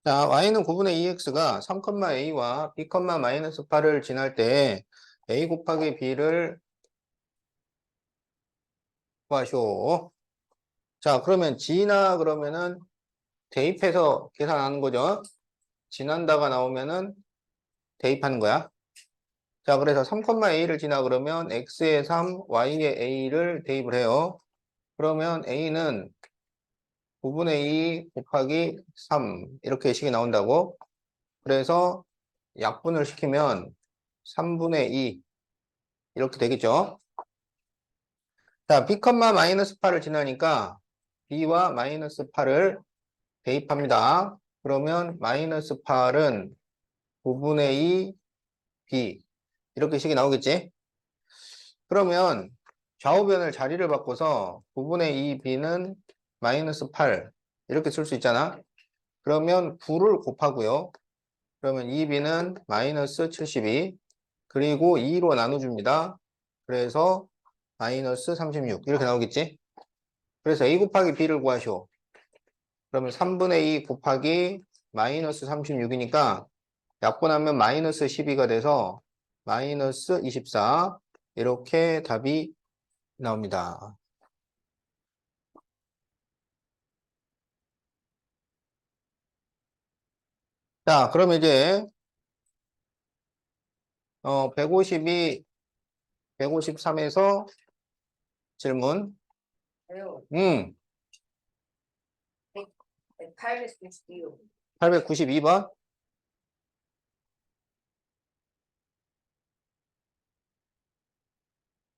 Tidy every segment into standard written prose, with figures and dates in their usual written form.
자, y는 9분의 2x가 3,a와 b, 마이너스 8을 지날 때 a 곱하기 b를 구하시오. 자, 그러면 그러면은 대입해서 계산하는 거죠. 지난다가 나오면은 대입하는 거야. 자, 그래서 3,a를 지나 그러면 x에 3, y에 a를 대입을 해요. 그러면 a는 9분의 2 곱하기 3 이렇게 식이 나온다고. 그래서 약분을 시키면 3분의 2 이렇게 되겠죠. 자, b, 마이너스 8을 지나니까 b와 마이너스 8을 대입합니다. 그러면 마이너스 8은 9분의 2 b 이렇게 식이 나오겠지? 그러면 좌우변을 자리를 바꿔서 9분의 2 b는 마이너스 8 이렇게 쓸 수 있잖아. 그러면 9를 곱하고요. 그러면 2b는 마이너스 72 그리고 2로 나눠줍니다. 그래서 마이너스 36 이렇게 나오겠지? 그래서 a 곱하기 b를 구하시오. 그러면 3분의 2 곱하기 마이너스 36이니까 약분하면 마이너스 12가 돼서 마이너스 24 이렇게 답이 나옵니다. 자, 그럼 이제 152, 153에서 질문. 아유, 음, 862요. 892번.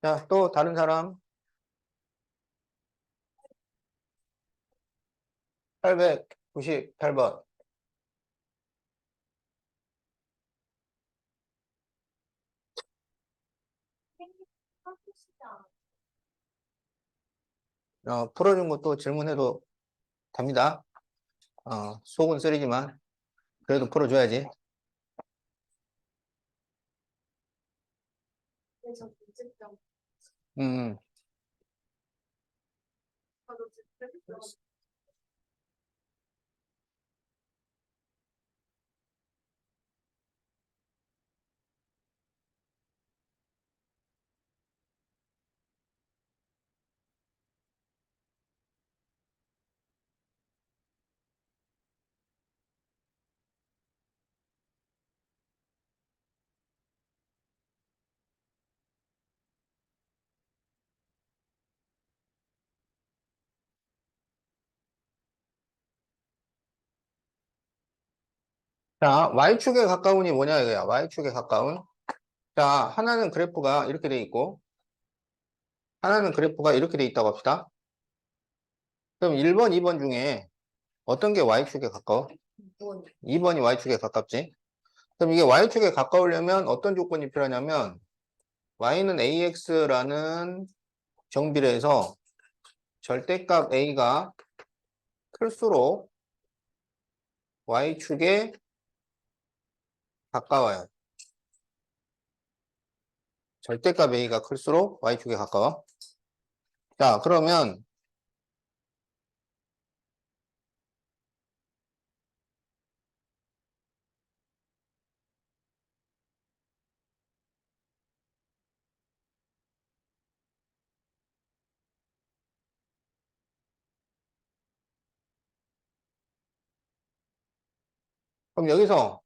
자, 또 다른 사람 898번. 풀어준 것도 질문해도 됩니다. 속은 쓰리지만 그래도 풀어줘야지. 그래서 문제점. 음, 저도 문제점. 자, Y축에 가까운이 뭐냐 이거야. Y축에 가까운. 자, 하나는 그래프가 이렇게 돼 있고, 하나는 그래프가 이렇게 돼 있다고 합시다. 그럼 1번, 2번 중에 어떤 게 Y축에 가까워? 2번이 Y축에 가깝지. 그럼 이게 Y축에 가까우려면 어떤 조건이 필요하냐면, Y는 AX라는 정비례에서 절대값 A가 클수록 Y축에 가까워요. 절대값 A가 클수록 Y축에 가까워. 자, 그러면 그럼 여기서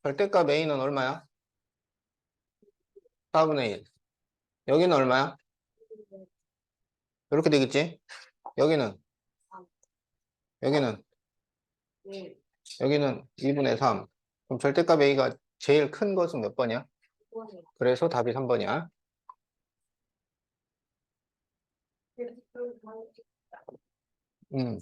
절대값 A는 얼마야? 4분의 1. 여기는 얼마야? 이렇게 되겠지? 여기는, 여기는, 네. 여기는 2분의 3. 그럼 절대값 A가 제일 큰 것은 몇 번이야? 그래서 답이 3번이야. 음.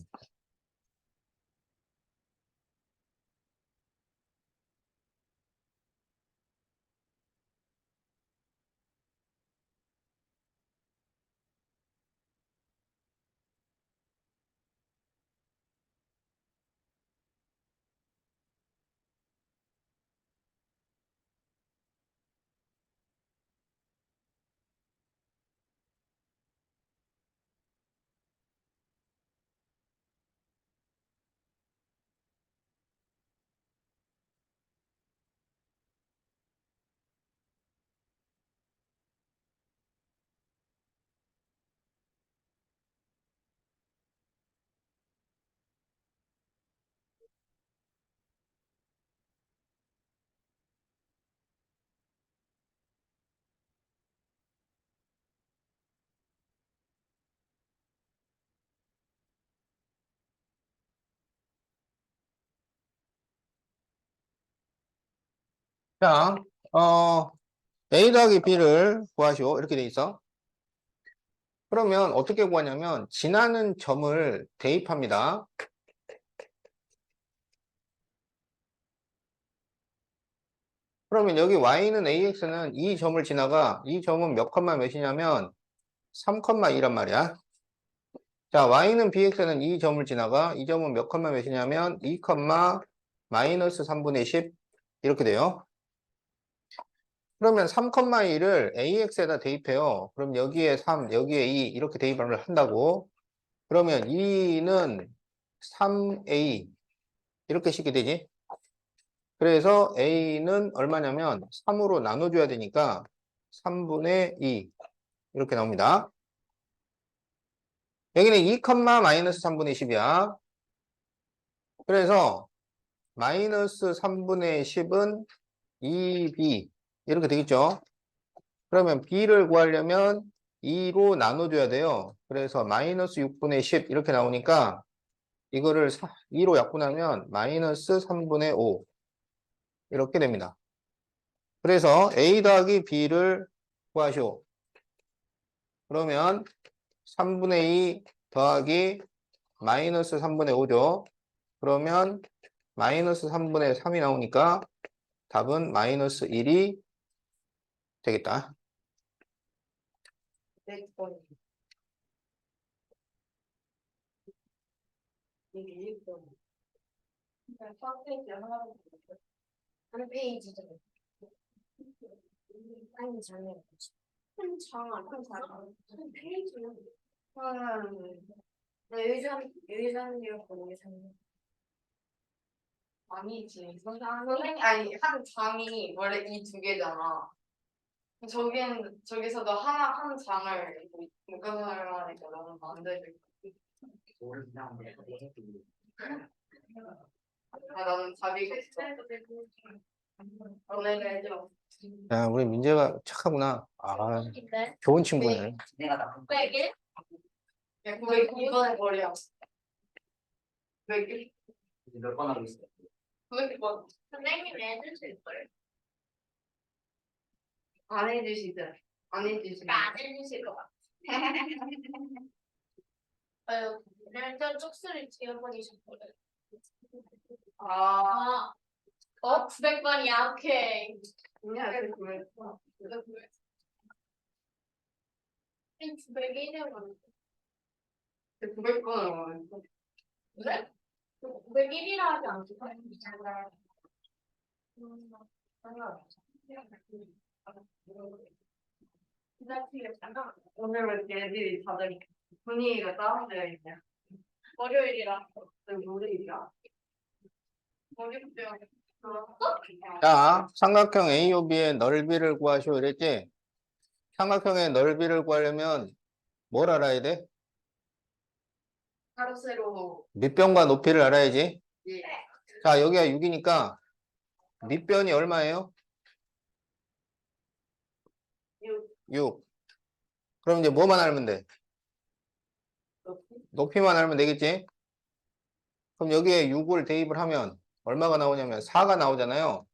자, A 더하기 B를 구하시오. 이렇게 돼 있어. 그러면 어떻게 구하냐면, 지나는 점을 대입합니다. 그러면 여기 Y는 AX는 이 점을 지나가, 이 점은 몇 컴마 몇이냐면, 3,2란 말이야. 자, Y는 BX는 이 점을 지나가, 이 점은 몇 컴마 몇이냐면, 2, 마이너스 3분의 10. 이렇게 돼요. 그러면 3,2를 AX에다 대입해요. 그럼 여기에 3, 여기에 2, 이렇게 대입을 한다고. 그러면 2는 3A. 이렇게 쉽게 되지. 그래서 A는 얼마냐면 3으로 나눠줘야 되니까 3분의 2. 이렇게 나옵니다. 여기는 2, 마이너스 3분의 10이야. 그래서 마이너스 3분의 10은 2B. 이렇게 되겠죠. 그러면 B를 구하려면 2로 나눠줘야 돼요. 그래서 마이너스 6분의 10 이렇게 나오니까 이거를 2로 약분하면 마이너스 3분의 5 이렇게 됩니다. 그래서 A 더하기 B를 구하시오. 그러면 3분의 2 더하기 마이너스 3분의 5죠. 그러면 마이너스 3분의 3이 나오니까 답은 마이너스 1이 되겠다. 100번. 이게 1번. 한 페이지 하나로 한 페이지죠. 아니, 장애. 한 페이지는. 나 유전이랑 보는 장 아니지. 선생님, 아니, 한 장이 원래 이 두 개잖아. 저기서도 한 장을 묶어서 하니까 너무 안 되지. 아, 나는 답이 있어. 오늘 해줘. 야, 우리 민재가 착하구나. 좋은 친구네. 내가 나 900일? 야, 900번 거리야. 900일? 몇번 하고 있어? 900번. 선생님이 해주실 거예요. 안 해주시죠? 안 해주시죠? 안 해주실 것 같아. 아유, 일단 쪽수를 지어버리셨거든. 아, 900번이야, 오케이. 아니야, 900번. 901은 900번은 그래? 901이라 하지 않지? 오늘 왜 얘들이 다들 분위기가 다운되어 있냐? 월요일이라. 월요일이야. 월요일이야. 자, 삼각형 AOB의 넓이를 구하시오 이랬지? 삼각형의 넓이를 구하려면 뭘 알아야 돼? 가로세로. 밑변과 높이를 알아야지. 예. 자, 여기가 6이니까 밑변이 얼마예요? 6. 그럼 이제 뭐만 알면 돼? 높이만 알면 되겠지? 그럼 여기에 6을 대입을 하면 얼마가 나오냐면 4가 나오잖아요.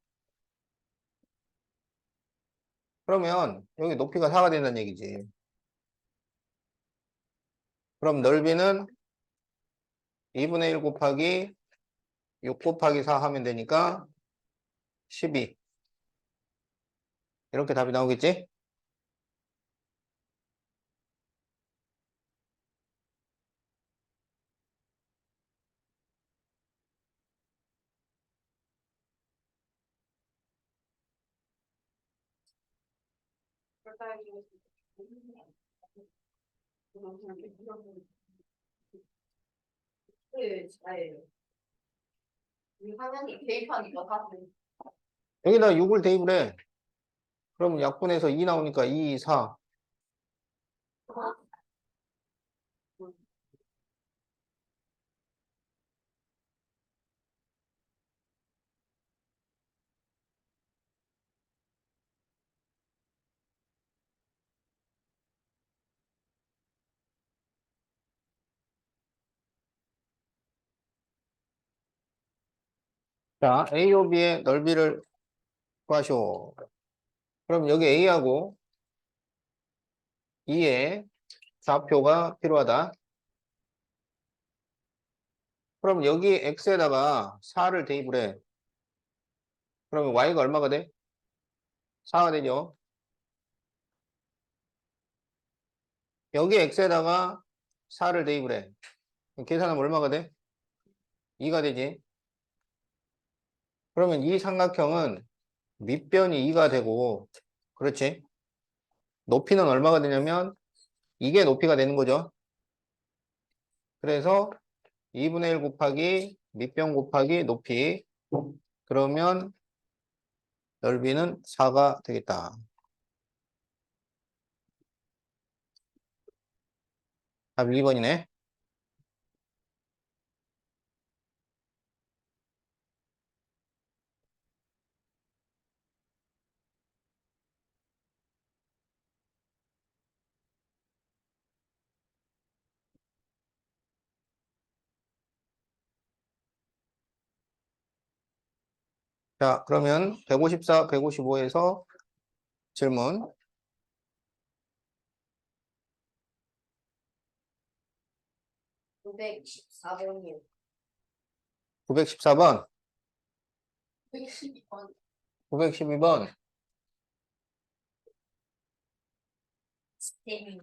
그러면 여기 높이가 4가 된다는 얘기지. 그럼 넓이는 2분의 1 곱하기 6 곱하기 4 하면 되니까 12. 이렇게 답이 나오겠지? 화면이 대입하니까 다 여기다 6을 대입을 해. 그럼 약분해서 2 나오니까 2, 4. 자, AOB의 넓이를 구하시오. 그럼 여기 A하고 E의 좌표가 필요하다. 그럼 여기 X에다가 4를 대입을 해. 그러면 Y가 얼마가 돼? 4가 되죠. 여기 X에다가 4를 대입을 해. 그럼 계산하면 얼마가 돼? 2가 되지. 그러면 이 삼각형은 밑변이 2가 되고, 그렇지? 높이는 얼마가 되냐면 이게 높이가 되는 거죠. 그래서 2분의 1 곱하기 밑변 곱하기 높이. 그러면 넓이는 4가 되겠다. 답 2번이네. 자, 그러면 154, 155에서 질문. 914번이요. 914번, 912번. 912번. 스테미.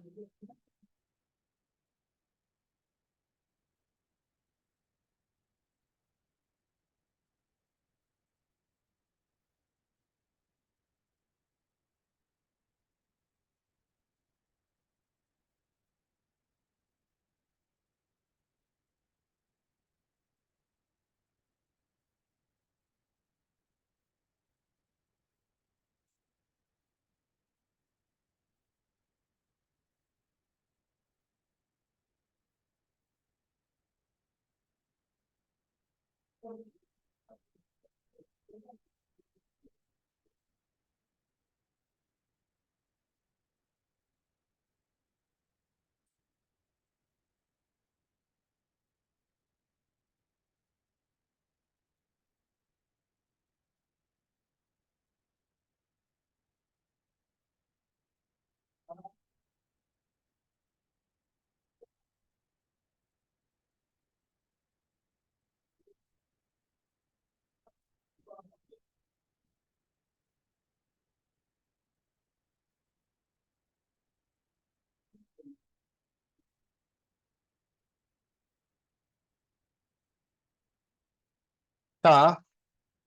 자,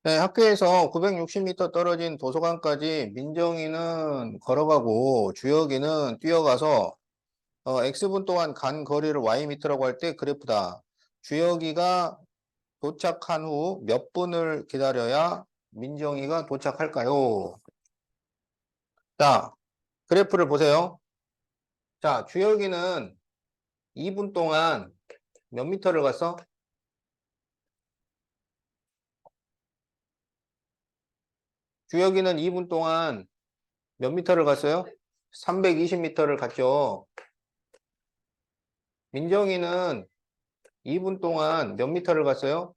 네, 학교에서 960m 떨어진 도서관까지 민정이는 걸어가고 주혁이는 뛰어가서 X분 동안 간 거리를 Y미터라고 할 때 그래프다. 주혁이가 도착한 후 몇 분을 기다려야 민정이가 도착할까요? 자, 그래프를 보세요. 자, 주혁이는 2분 동안 몇 미터를 갔어? 주혁이는 2분 동안 몇 미터를 갔어요? 320m를 갔죠. 민정이는 2분 동안 몇 미터를 갔어요?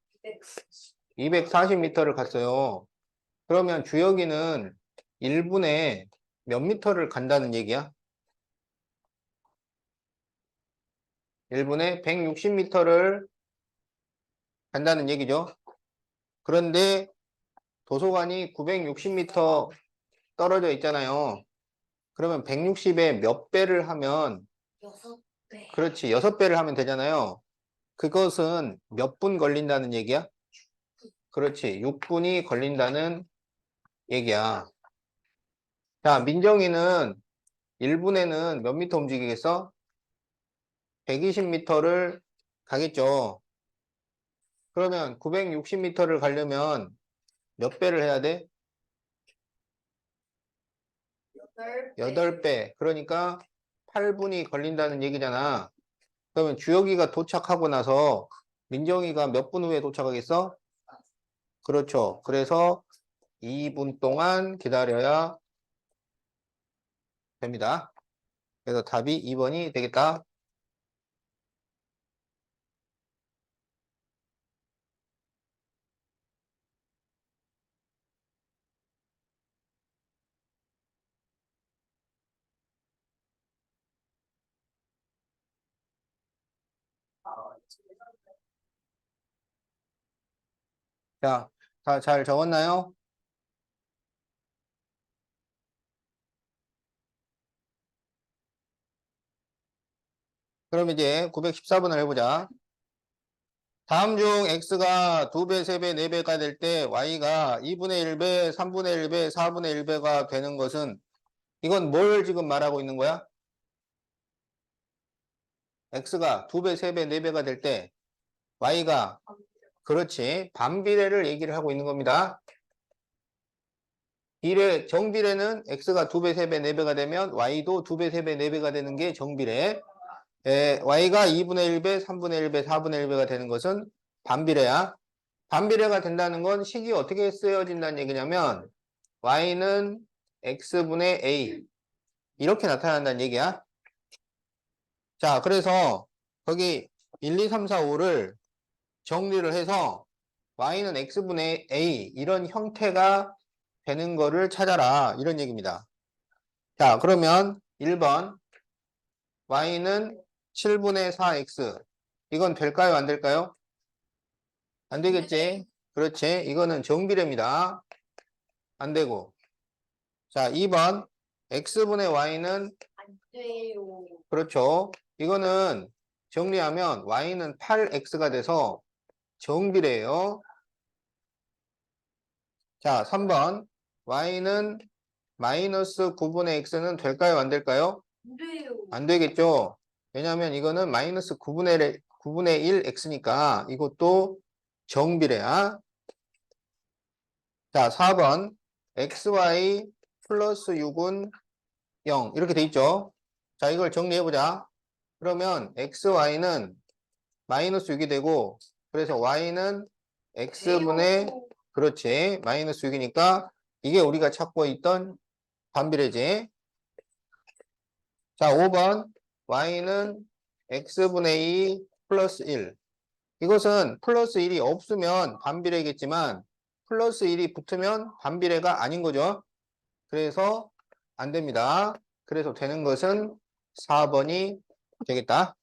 240m를 갔어요. 그러면 주혁이는 1분에 몇 미터를 간다는 얘기야? 1분에 160m를 간다는 얘기죠. 그런데 도서관이 960m 떨어져 있잖아요. 그러면 160에 몇 배를 하면, 6배. 그렇지, 6배를 하면 되잖아요. 그것은 몇 분 걸린다는 얘기야? 그렇지, 6분이 걸린다는 얘기야. 자, 민정이는 1분에는 몇 미터 움직이겠어? 120m를 가겠죠. 그러면 960m를 가려면 몇 배를 해야 돼? 8배. 8배. 그러니까 8분이 걸린다는 얘기잖아. 그러면 주혁이가 도착하고 나서 민정이가 몇 분 후에 도착하겠어? 그렇죠. 그래서 2분 동안 기다려야 됩니다. 그래서 답이 2번이 되겠다. 자, 다 잘 적었나요? 그럼 이제 914번을 해보자. 다음 중 x가 2배, 3배, 4배가 될 때 y가 2분의 1배, 3분의 1배, 4분의 1배가 되는 것은 이건 뭘 지금 말하고 있는 거야? x가 2배, 3배, 4배가 될 때 y가 그렇지 반비례를 얘기를 하고 있는 겁니다. 정비례는 x가 2배, 3배, 4배가 되면 y도 2배, 3배, 4배가 되는 게 정비례. y가 2분의 1배, 3분의 1배, 4분의 1배가 되는 것은 반비례야. 반비례가 된다는 건 식이 어떻게 쓰여진다는 얘기냐면 y는 x분의 a 이렇게 나타난다는 얘기야. 자, 그래서 거기 1, 2, 3, 4, 5를 정리를 해서 y는 x분의 a 이런 형태가 되는 거를 찾아라 이런 얘기입니다. 자, 그러면 1번 y는 7분의 4x 이건 될까요? 안 될까요? 안 되겠지? 그렇지. 이거는 정비례입니다. 안 되고. 자, 2번 x분의 y는 안 돼요. 그렇죠. 이거는 정리하면 y는 8x가 돼서 정비례예요. 자, 3번 y는 마이너스 9분의 x는 될까요? 안 될까요? 안 돼요. 안 되겠죠. 왜냐하면 이거는 마이너스 9분의 1 x니까 이것도 정비례야. 자, 4번 xy 플러스 6은 0 이렇게 돼 있죠. 자, 이걸 정리해보자. 그러면 xy는 마이너스 6이 되고 그래서 y는 x분의 그렇지 마이너스 6이니까 이게 우리가 찾고 있던 반비례지. 자, 5번 y는 x분의 2 플러스 1 이것은 플러스 1이 없으면 반비례겠지만 플러스 1이 붙으면 반비례가 아닌 거죠. 그래서 안 됩니다. 그래서 되는 것은 4번이 되겠다.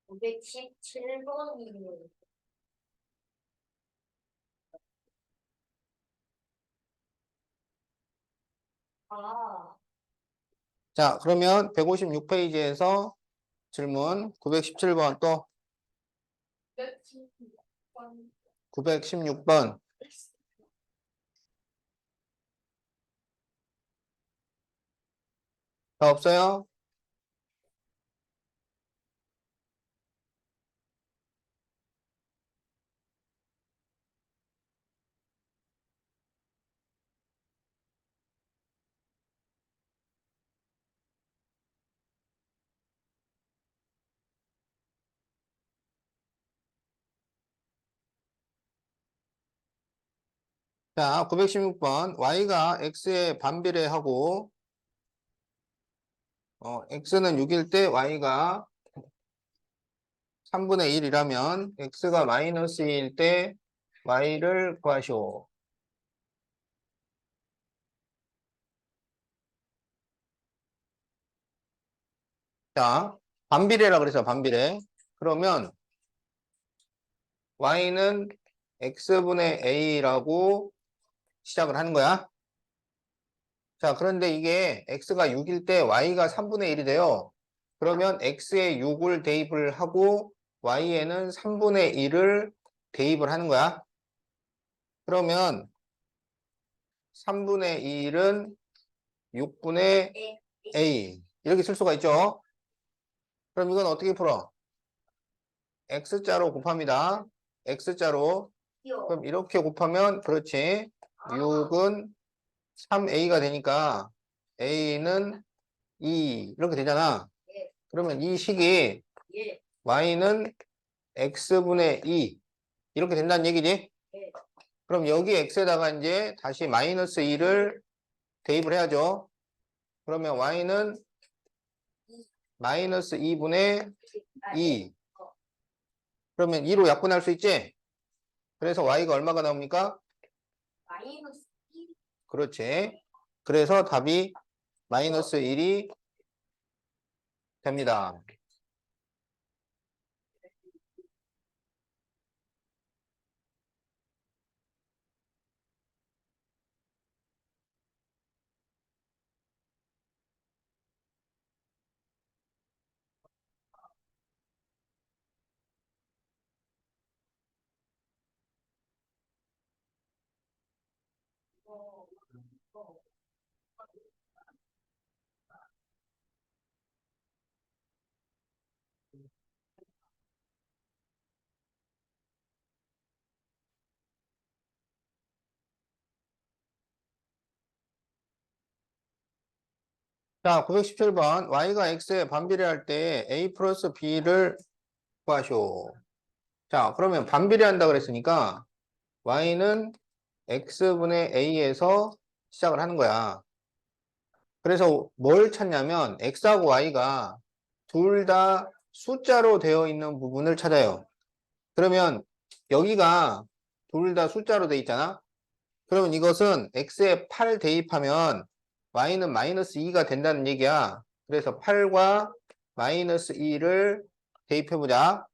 517번이요. 아, 자, 그러면 156페이지에서 질문 917번 또 516번. 916번 더 없어요? 자, 916번 y가 x에 반비례하고 x는 6일 때 y가 3분의 1이라면 x가 마이너스 2일 때 y를 구하시오. 자, 반비례라 그래서 반비례. 그러면 y는 x분의 a라고 시작을 하는 거야. 자, 그런데 이게 x가 6일 때 y가 3분의 1이 돼요. 그러면 x에 6을 대입을 하고 y에는 3분의 1을 대입을 하는 거야. 그러면 3분의 1은 6분의 a 이렇게 쓸 수가 있죠. 그럼 이건 어떻게 풀어? x자로 곱합니다. x자로. 그럼 이렇게 곱하면 그렇지. 6은 3a가 되니까 a는 2 이렇게 되잖아. 예. 그러면 이 식이 예. y는 x분의 2 이렇게 된다는 얘기지? 예. 그럼 여기 x에다가 이제 다시 마이너스 2를 대입을 해야죠. 그러면 y는 마이너스 2분의 2 그러면 2로 약분할 수 있지? 그래서 y가 얼마가 나옵니까? 마이너스 1. 그렇지. 그래서 답이 마이너스 1이 됩니다. 자, 917번. y가 x에 반비례할 때 a 플러스 b를 구하시오. 자, 그러면 반비례한다 그랬으니까 y는 x분의 a에서 시작을 하는 거야. 그래서 뭘 찾냐면 x하고 y가 둘 다 숫자로 되어 있는 부분을 찾아요. 그러면 여기가 둘 다 숫자로 되어 있잖아. 그러면 이것은 x에 8 대입하면 y는 마이너스 2가 된다는 얘기야. 그래서 8과 마이너스 2를 대입해보자.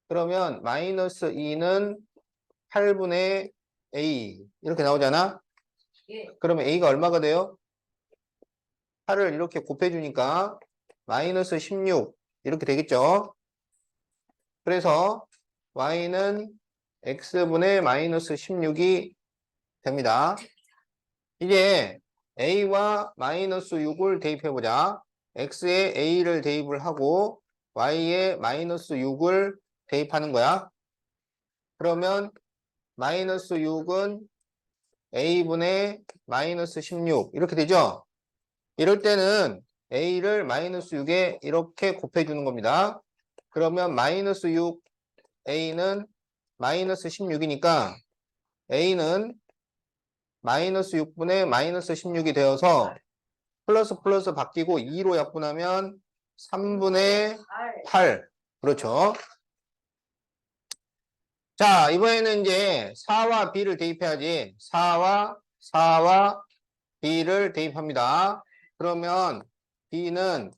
그러면 마이너스 2는 8분의 a 이렇게 나오잖아. 예. 그러면 a가 얼마가 돼요? 8을 이렇게 곱해주니까 마이너스 16 이렇게 되겠죠. 그래서 y는 x분의 마이너스 16이 됩니다. 이제 a와 마이너스 6을 대입해보자. x에 a를 대입을 하고 y에 마이너스 6을 대입하는 거야. 그러면 마이너스 6은 a분의 마이너스 16 이렇게 되죠. 이럴 때는 a를 마이너스 6에 이렇게 곱해주는 겁니다. 그러면 마이너스 6 a는 마이너스 16이니까 a는 마이너스 6분의 마이너스 16이 되어서 플러스 플러스 바뀌고 2로 약분하면 3분의 8. 그렇죠. 자, 이번에는 이제 4와 b를 대입해야지. 4와 b를 대입합니다. 그러면 b는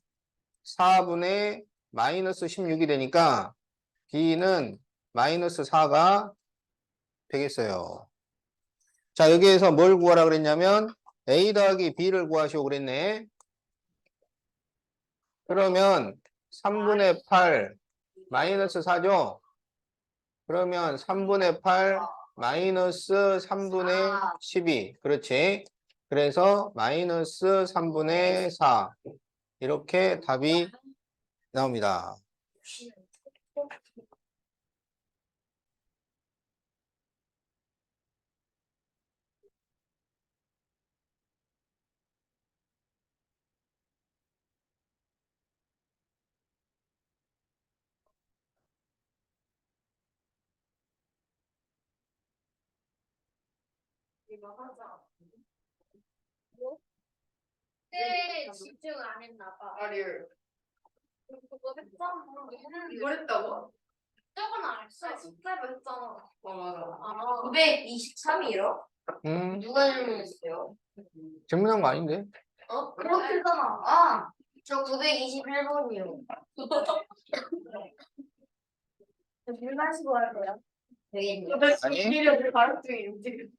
4분의 마이너스 16이 되니까 b는 마이너스 4가 되겠어요. 자, 여기에서 뭘 구하라 그랬냐면 a 더하기 b를 구하시오 그랬네. 그러면 3분의 8 마이너스 4죠? 그러면 3분의 8 마이너스 3분의 12. 그렇지. 그래서 마이너스 3분의 4. 이렇게 답이 나옵니다. 이거 하자. 네, 집중 안 했나 봐. 아리를. 그거 했잖아. 이걸 했다고? 저건 안 했어. 숫자로 했잖아. 맞아. 아, 923이요? 누가 질문했어요? 질문한 거 아닌데? 그렇게잖아. 아, 저 921번이요. 불마시고 할 거야. 되겠네. 아니. 가르쳐 지금.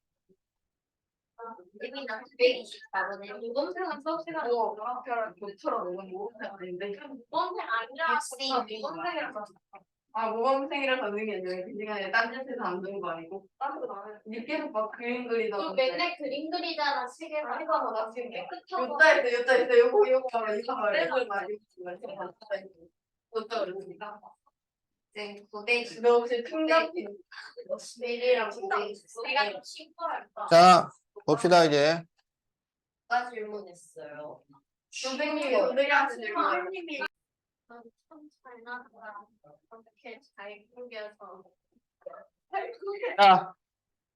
예민아 924번에 모범생은 수업 시간에 학교랑 교처럼 오는 모범생 아닌데 모범생 아니라 모범생이라서 모범생이라서 하는 게 아니라 그 시간에 딴 짓에서 안 되는 거 아니고 딴 거 나는 계속 막 그림 그리다가 맨날 그림 그리잖아 시계가 아니가 나 지금 깨끗하고 요따 있어 요거 말아 이거 말아 이거 말아 요따 그러니까 네 900. 너 혹시 충전기 내일이랑 900 내가 좀 신고할까? 자, 봅시다, 이제. 누가 질문했어요? 선생님이 질문님이 참잘 나왔다. 어떻게 잘 꾸겨서. 자,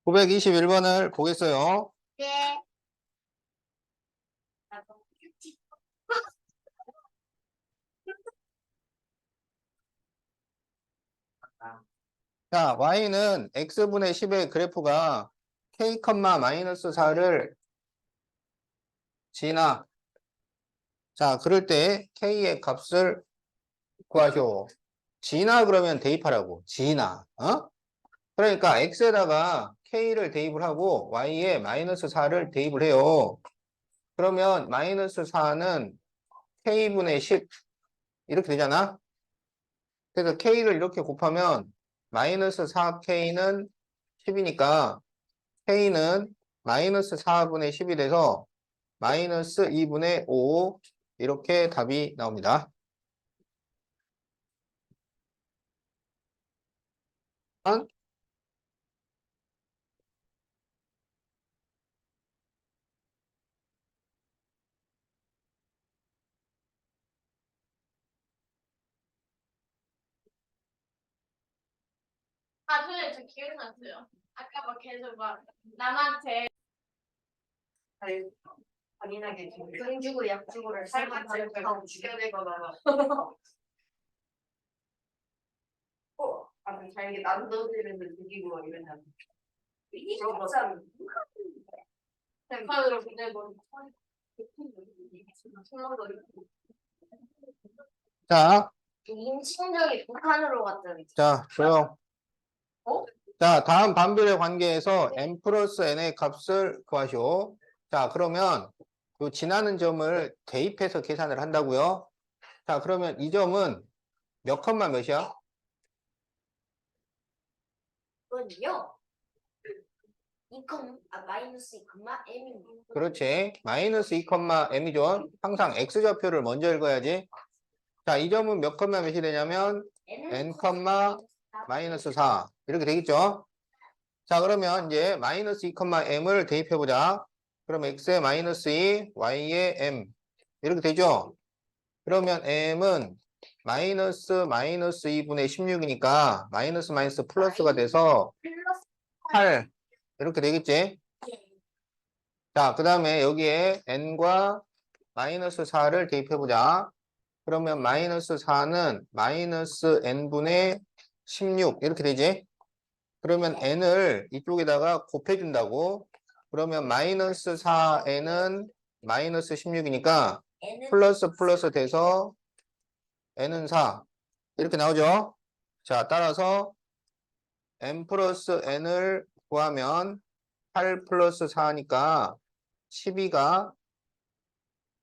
921번을 보겠어요. 네. 자, y는 x분의 10의 그래프가 k, 마이너스 4를 G나. 자, 그럴 때 K의 값을 구하쇼. G나 그러면 대입하라고. G나. 어? 그러니까 X에다가 K를 대입을 하고 Y에 마이너스 4를 대입을 해요. 그러면 마이너스 4는 K분의 10 이렇게 되잖아. 그래서 K를 이렇게 곱하면 마이너스 4K는 10이니까 K는 마이너스 4분의 10이 돼서 마이너스 2분의 5 이렇게 답이 나옵니다. 아, 선생님, 저 기억났어요. 아까 막 계속 막 남한테 잔인하게 등 주고 약 주고를 살만하고 죽여야 되거나. 아주 잘게 난도들을 죽이고 이러면 이게 진짜 뱀판으로 보내버린 자, 임신정이 북한으로 갔더니 자, 조용. 어? 자, 다음 반비례 관계에서 n 플러스 n의 값을 구하시오. 자, 그러면 그 지나는 점을 대입해서 계산을 한다고요. 자, 그러면 이 점은 몇 컴마 몇이야? 이건요. 마이너스 2, m입니다. 그렇지. 마이너스 2 컴마 m이죠. 항상 x좌표를 먼저 읽어야지. 자, 이 점은 몇 컴마 몇이 되냐면 n 컴마 마이너스 4 이렇게 되겠죠. 자, 그러면 이제 마이너스 2 컴마 m을 대입해 보자. 그럼 x에 마이너스 2, y에 m 이렇게 되죠. 그러면 m은 마이너스 2분의 16이니까 마이너스 마이너스 플러스가 돼서 8 이렇게 되겠지. 자, 그 다음에 여기에 n과 마이너스 4를 대입해 보자. 그러면 마이너스 4는 마이너스 n분의 16 이렇게 되지. 그러면 n을 이쪽에다가 곱해준다고. 그러면 마이너스 4n은 마이너스 16이니까 플러스 플러스 돼서 n은 4 이렇게 나오죠. 자, 따라서 n 플러스 n을 구하면 8 플러스 4니까 12가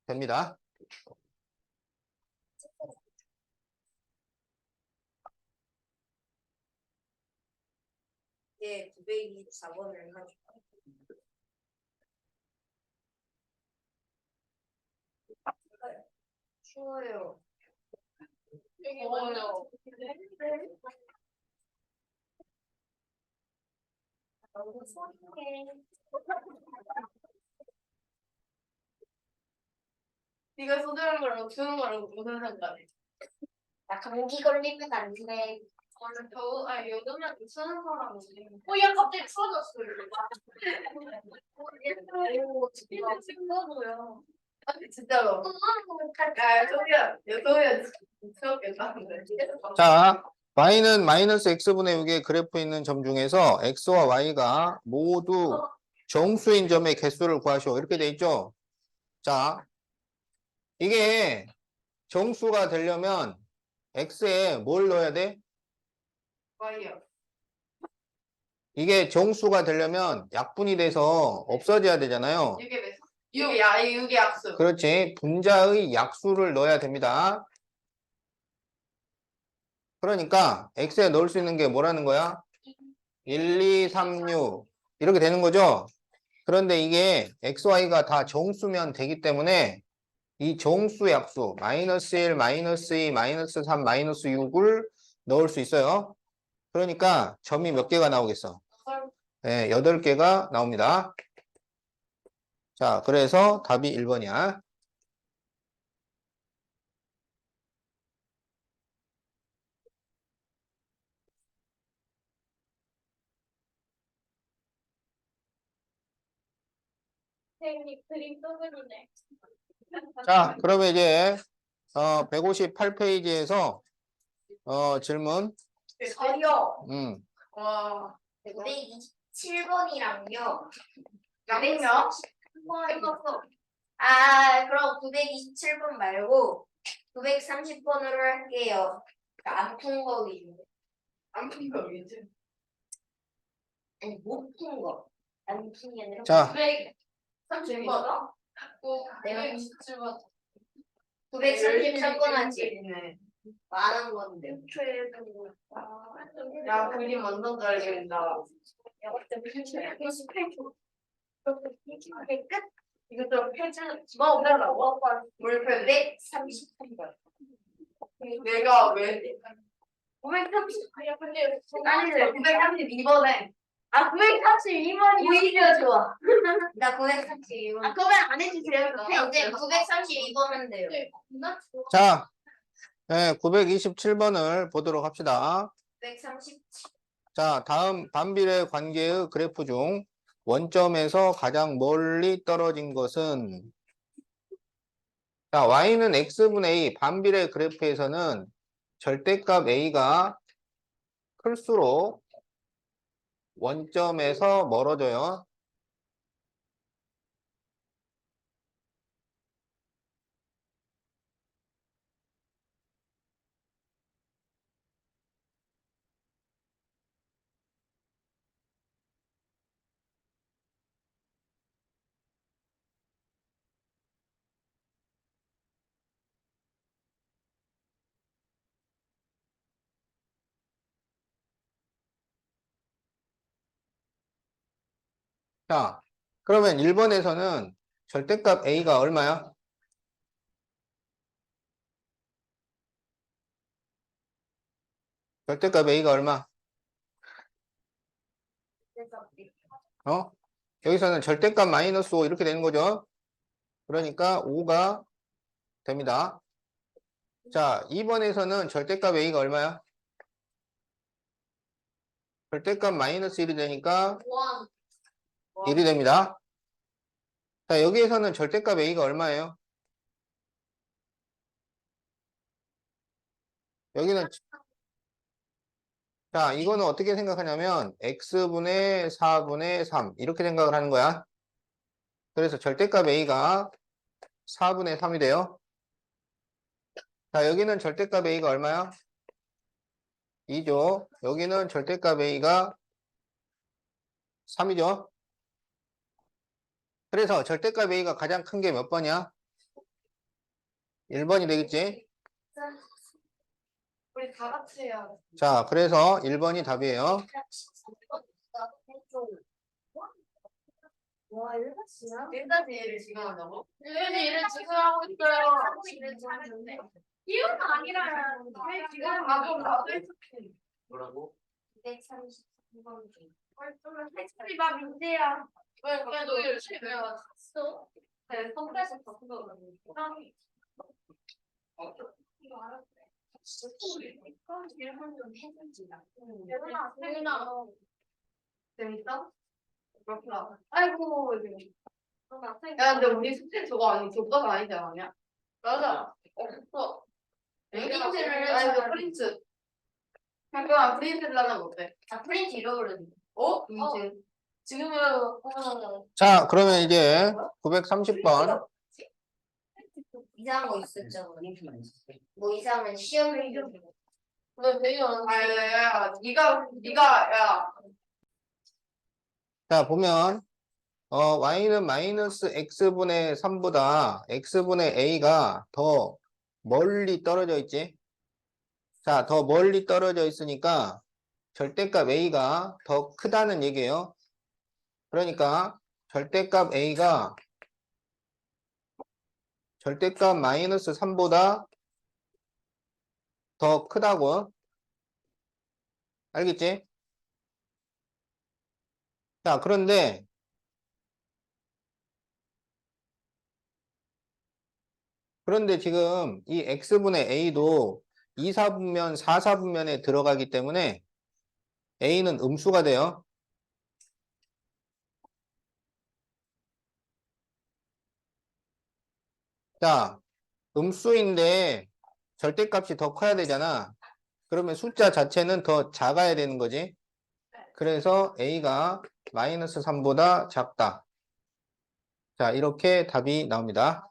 됩니다. 예, 924번을 하죠. 쉬워요. 어려워. 너무 소중해. 네가 소중한 거랑 주는 거랑 무슨 상관이? 나 감기 걸리면 안 돼. 저는 요즘에 쓰는 사람 야, 갑자기 추워졌어. 오, 진짜 친구도요. 아니, 진짜로. 야, 소희야, 미쳤겠다는데. 자, y는 마이너스 x분의 6의 그래프에 있는 점 중에서 x와 y가 모두 정수인 점의 개수를 구하시오. 이렇게 돼 있죠? 자, 이게 정수가 되려면 x에 뭘 넣어야 돼? 와이요. 이게 정수가 되려면 약분이 돼서 없어져야 되잖아요. 이게 몇? 육이 약수. 그렇지. 분자의 약수를 넣어야 됩니다. 그러니까 x에 넣을 수 있는 게 뭐라는 거야? 1, 2, 3, 6 이렇게 되는 거죠. 그런데 이게 xy가 다 정수면 되기 때문에 이 정수 약수 마이너스 1, 마이너스 2, 마이너스 3, 마이너스 6을 넣을 수 있어요. 그러니까 점이 몇 개가 나오겠어? 네, 8개가 나옵니다. 자, 그래서 답이 1번이야. 선생님 그림 또 그리네. 자, 그러면 이제 158페이지에서 질문. 저요. 와. 927번이랑요. 양이요? 끝났어. 그럼 927번 말고 930번으로 할게요. 안 푼 거 위주로. 안 푼거 위주. 아니, 못 푼 거. 안 푼 게 아니라. 자. 930번. 내가 927번. 933번 하지. 네. 많은 건데. 야, 그림 완전 잘 그린다. 끝. 이거 좀 패즈, 뭐, 없다고? 물 패즈? 933번. 내가 왜? 930번. 아니, 932번에. 932번이 오히려 좋아. 나 932번. 그러면 안 해주세요. 이제 932번 하면 돼요. 자, 네, 927번을 보도록 합시다. 937. 자, 다음 반비례 관계의 그래프 중 원점에서 가장 멀리 떨어진 것은, 자, y는 x분의 a, 반비례 그래프에서는 절대값 a가 클수록 원점에서 멀어져요. 자, 그러면 1번에서는 절대값 a가 얼마야? 절대값 a가 얼마? 어? 여기서는 절대값 마이너스 5 이렇게 되는 거죠. 그러니까 5가 됩니다. 자, 2번에서는 절대값 a가 얼마야? 절대값 마이너스 1이 되니까 1이 됩니다. 자, 여기에서는 절대값 a가 얼마예요? 여기는, 자, 이거는 어떻게 생각하냐면 x분의 4분의 3 이렇게 생각을 하는 거야. 그래서 절대값 a가 4분의 3이 돼요. 자, 여기는 절대값 a가 얼마야? 2죠. 여기는 절대값 a가 3이죠. 그래서 절대값 a가 가장 큰 게 몇 번이야? 1번이 되겠지? 우리 다 같이 해야 돼. 자, 그래서 1번이 답이에요. 와, 1번이야? 일단 얘를 지금 한다고? 얘를 지금 하고 있어요. 이유는 아니라 왜 지금 하고 나도 했었지. 뭐라고? 933번 중. 솔직히 나 민재야. 왜 너 열심히 왜 왔어? 네, 선배에서 바꾼 거거든요. 이거 알았어. 그럼 1번 좀 해주지. 세윤아. 재밌어? 그렇구나. 아이고, 야, 근데 우리 숙제 저거 아니, 교과가 아니지 않았냐? 맞아. 없어. 프린트를 아니, 그 해서- 프린트. 잠깐만, 프린트를 하면 어때? 프린트 잃어버렸네. 이제. 지금은, 자, 그러면 이제 930번. 이상한 거 있었잖아. 뭐 이상한 시험을 근데 대현, 야, 니가, 자, 보면 y는 마이너스 x분의 3보다 x분의 a가 더 멀리 떨어져 있지. 자, 더 멀리 떨어져 있으니까 절대값 a가 더 크다는 얘기예요. 그러니까 절대값 a가 절대값 마이너스 3보다 더 크다고. 알겠지? 자, 그런데 지금 이 x분의 a도 2사분면 4사분면에 들어가기 때문에 a는 음수가 돼요. 자, 음수인데 절대값이 더 커야 되잖아. 그러면 숫자 자체는 더 작아야 되는 거지. 그래서 a가 마이너스 3보다 작다. 자, 이렇게 답이 나옵니다.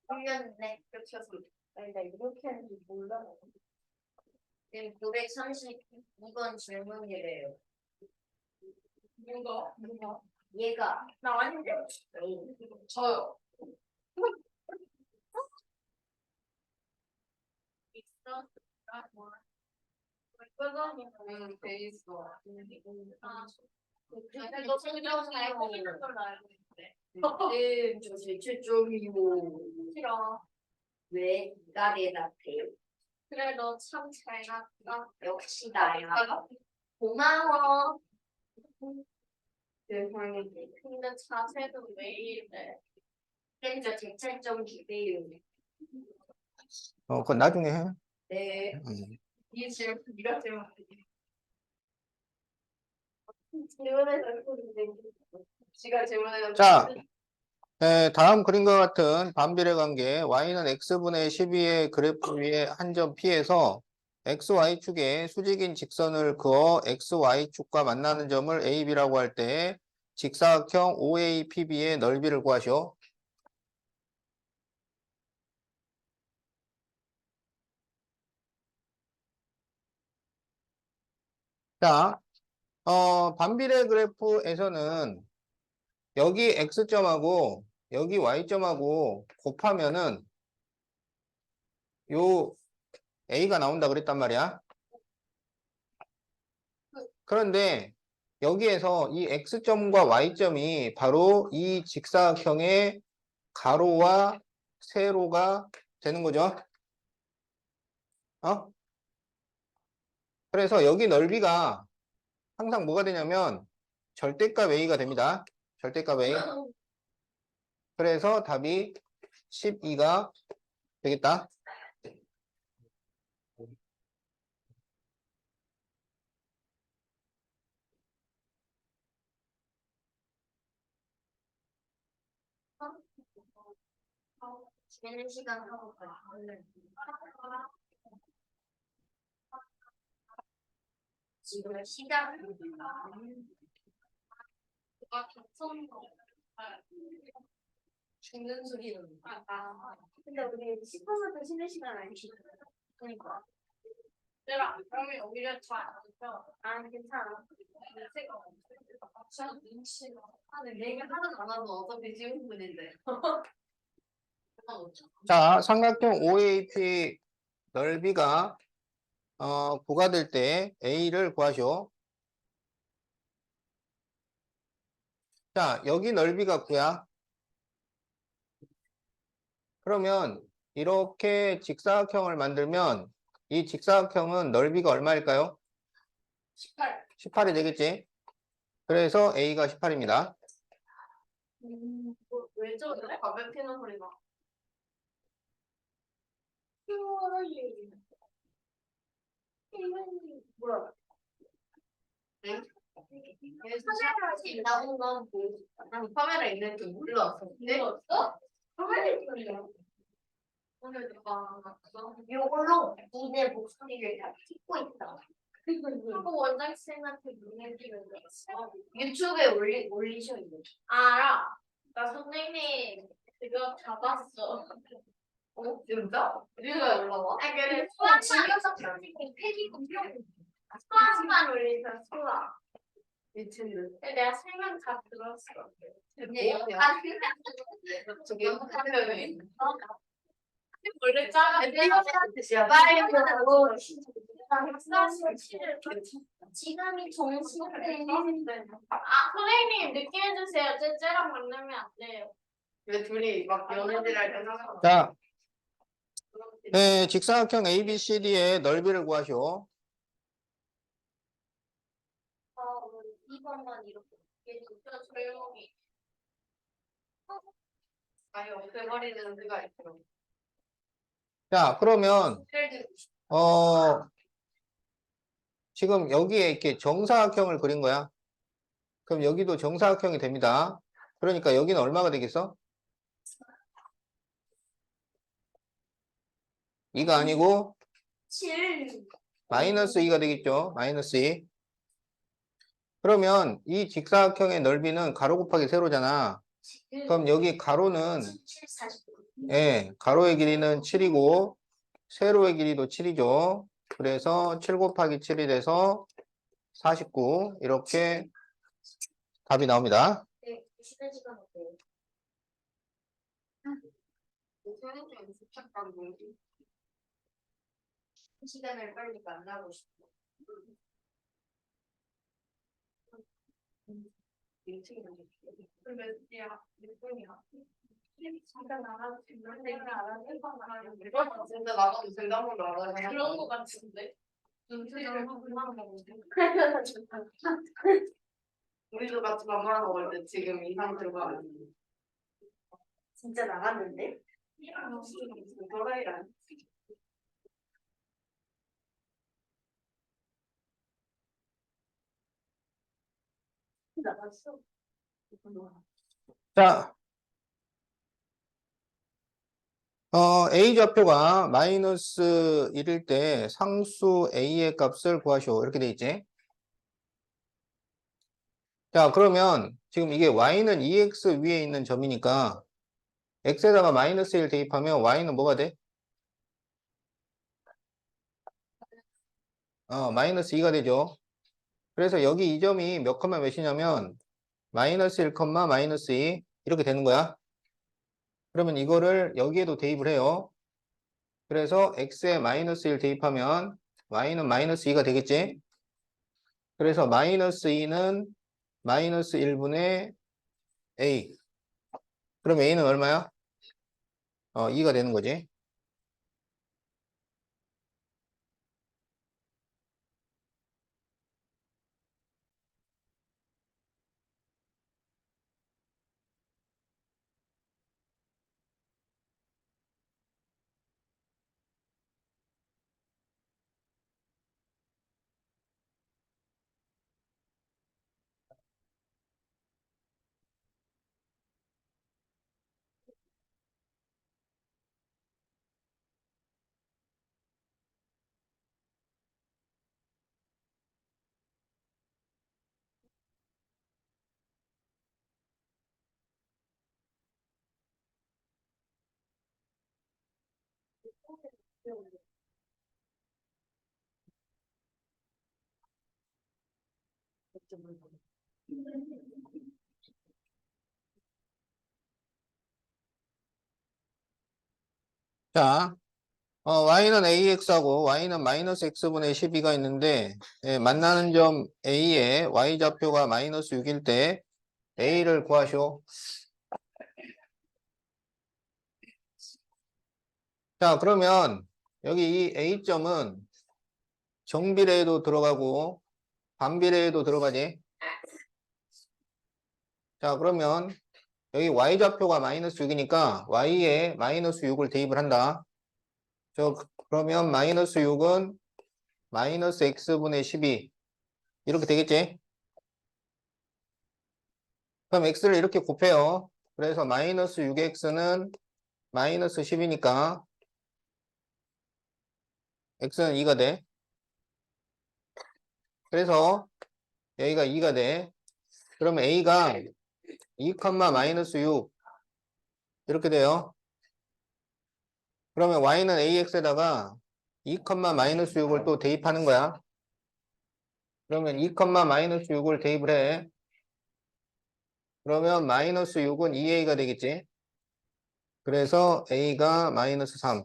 틀렸네. 그렇게 해서. 아니, 나 이렇게 하는지 몰라. 지금 932번 질문이래요. 누가? 얘가. 나 아닌데? 저요. 있어? 뭐. 돼 있어. 근데 너 성적은 알고 있는 걸로 알고 있는데. 저 제출종이고. 싫어. 왜? 나 대답해. 그래, 너 참 잘 났다. 역시 나야. 고마워. 세상에. 근데 자세도 왜 이래? 저 제찰 좀 주세요. 그건 나중에 해. 네. 이 질문, 네가 질문. 지가 질문해서. 자, 다음 그림과 같은 반비례 관계 y는 x분의 12의 그래프 위에 한 점 P에서 xy축에 수직인 직선을 그어 xy축과 만나는 점을 A, B라고 할 때 직사각형 OAPB의 넓이를 구하시오. 자, 반비례 그래프에서는 여기 x점하고 여기 y점하고 곱하면은 요 A가 나온다 그랬단 말이야. 그런데 여기에서 이 x점과 y점이 바로 이 직사각형의 가로와 세로가 되는 거죠. 그래서 여기 넓이가 항상 뭐가 되냐면 절대값 A가 됩니다. 절대값 A. 그래서 답이 12가 되겠다. 쉬는 시간 하고 가. 지금 시간. 누가 겹쳐는 거. 죽는 소리는. 근데 우리 10분부터 쉬는 시간 아니지? 그러니까. 내가 그러면 오히려 잘안 펴. 아, 괜찮아. 눈치가. 내가 하나도 안 하면 어차피 지운 분인데. 자, 삼각형 OAP 넓이가 9가 될 때 A를 구하시오. 자, 여기 넓이가 9야. 그러면 이렇게 직사각형을 만들면 이 직사각형은 넓이가 얼마일까요? 18. 18이 되겠지? 그래서 A가 18입니다. 왜 저래? 가볍 피는 소리 나. 뭐야? 카메라에 나오는 건 보여줘. 난 카메라 있는 줄 몰랐어. 몰랐어? 카메라 있었냐? 오늘 누가 봤어? 이걸로 니네 목소리를 다 찍고 있다. 하고 원장쌤한테 보내주면 되겠어. 유튜브에 올리셔 이거. 알아. 나 선생님 그거 잡았어. 진짜? 어디가 올라와? 아 그래 수학만 선생님 패기고 수학만 올리셔 수학. 미친듯. 내가 설명 다 들었어. 근데 저기 연극하면 원래 작아. 빨리 보고 지금이 정신이 아 선생님 늦게 해주세요. 쟤랑 만나면 안 돼요. 왜 둘이 막 연애들 할 때 자, 직사각형 ABCD의 넓이를 구하시오. 2번만 이렇게 진짜 조용히. 아니 없애버리는 데가 있어. 자, 그러면 지금 여기에 이렇게 정사각형을 그린 거야. 그럼 여기도 정사각형이 됩니다. 그러니까 여기는 얼마가 되겠어? 2가 아니고 7 마이너스 2가 되겠죠. 마이너스 2. 그러면 이 직사각형의 넓이는 가로 곱하기 세로잖아. 그럼 여기 가로는 7, 49. 예, 가로의 길이는 7이고 세로의 길이도 7이죠. 그래서 7 곱하기 7이 돼서 49 이렇게 답이 나옵니다. 네, 쉬는 시간 어때요? 쉬는 시간 집착감 뭐지? 시간을 빨리 만나고 싶어. 몇 시야? 몇 분이야? 진짜 나가도 된다고 진짜 나가도 된다고 알아요. 그런 거 같은데. 눈치를 그만 먹는데. 우리도 같이 밥 말아 먹을 때 지금 이 상태가 아니고. 진짜 나갔는데? 도라이란. 나갔어. 자, A 좌표가 마이너스 1일 때 상수 A의 값을 구하시오. 이렇게 돼 있지. 자, 그러면 지금 이게 Y는 2X 위에 있는 점이니까 X에다가 마이너스 1 대입하면 Y는 뭐가 돼? 마이너스 2가 되죠. 그래서 여기 이 점이 몇 컴마 몇이냐면 마이너스 1 컴마 마이너스 2 이렇게 되는 거야. 그러면 이거를 여기에도 대입을 해요. 그래서 X에 마이너스 1 대입하면 Y는 마이너스 2가 되겠지. 그래서 마이너스 2는 마이너스 1분의 A. 그럼 A는 얼마야? 2가 되는 거지. 자, Y는 AX하고 Y는 마이너스 X분의 12가 있는데 예, 만나는 점 A에 Y좌표가 마이너스 6일 때 A를 구하시오. 자, 그러면 여기 이 A점은 정비례에도 들어가고 반비례에도 들어가지. 자, 그러면 여기 Y좌표가 마이너스 6이니까 Y에 마이너스 6을 대입을 한다. 그러면 마이너스 6은 마이너스 X분의 12 이렇게 되겠지? 그럼 X를 이렇게 곱해요. 그래서 마이너스 6X는 마이너스 10이니까 X는 2가 돼. 그래서 여기가 2가 돼. 그러면 A가 2, 마이너스 6 이렇게 돼요. 그러면 Y는 AX에다가 2, 마이너스 6을 또 대입하는 거야. 그러면 2, 마이너스 6을 대입을 해. 그러면 마이너스 6은 2A가 되겠지. 그래서 A가 마이너스 3.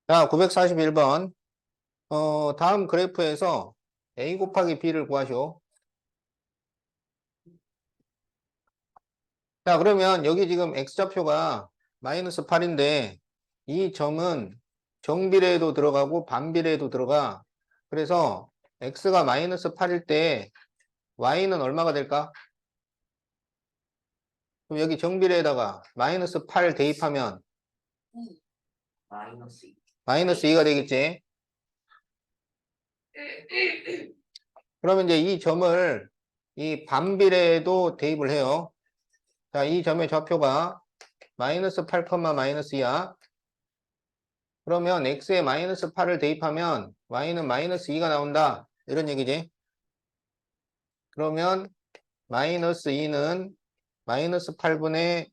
자, 941번. 다음 그래프에서 A 곱하기 B를 구하시오. 자, 그러면 여기 지금 X좌표가 마이너스 8인데 이 점은 정비례에도 들어가고 반비례에도 들어가. 그래서 X가 마이너스 8일 때 Y는 얼마가 될까? 그럼 여기 정비례에다가 마이너스 8 대입하면 마이너스 마이너스 2가 되겠지. 그러면 이제 이 점을 이 반비례에도 대입을 해요. 자, 이 점의 좌표가 마이너스 8, 마이너스 2야. 그러면 x에 마이너스 8을 대입하면 y는 마이너스 2가 나온다. 이런 얘기지. 그러면 마이너스 2는 마이너스 8분의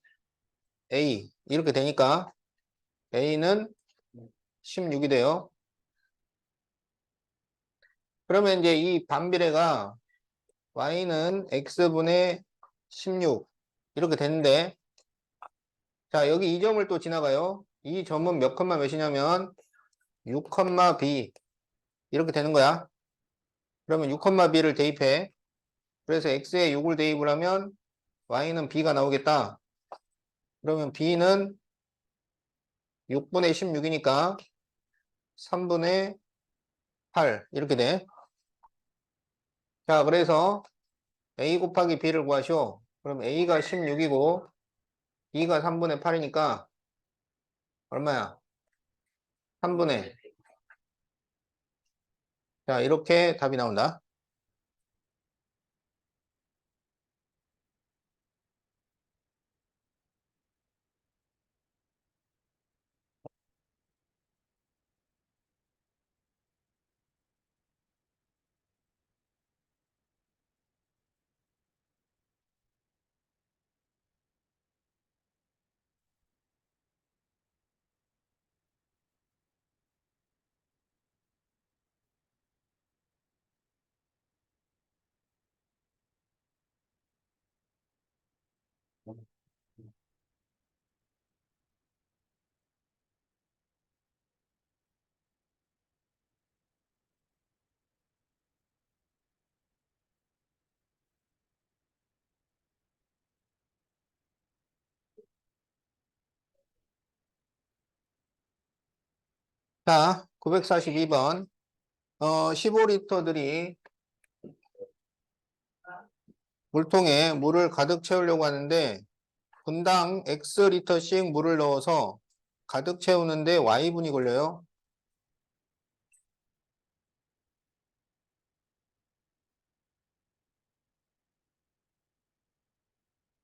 a 이렇게 되니까 a는 16이 돼요. 그러면 이제 이 반비례가 y는 x분의 16 이렇게 되는데 자, 여기 이 점을 또 지나가요. 이 점은 몇 컴마 몇이냐면 6, b 이렇게 되는 거야. 그러면 6, b를 대입해. 그래서 x에 6을 대입을 하면 y는 b가 나오겠다. 그러면 b는 6분의 16이니까 3분의 8 이렇게 돼. 자, 그래서 a 곱하기 b를 구하시오. 그럼 a가 16이고 b가 3분의 8이니까 얼마야? 3분의. 자, 이렇게 답이 나온다. 자, 942번. 15리터들이 물통에 물을 가득 채우려고 하는데 분당 X리터씩 물을 넣어서 가득 채우는데 Y분이 걸려요.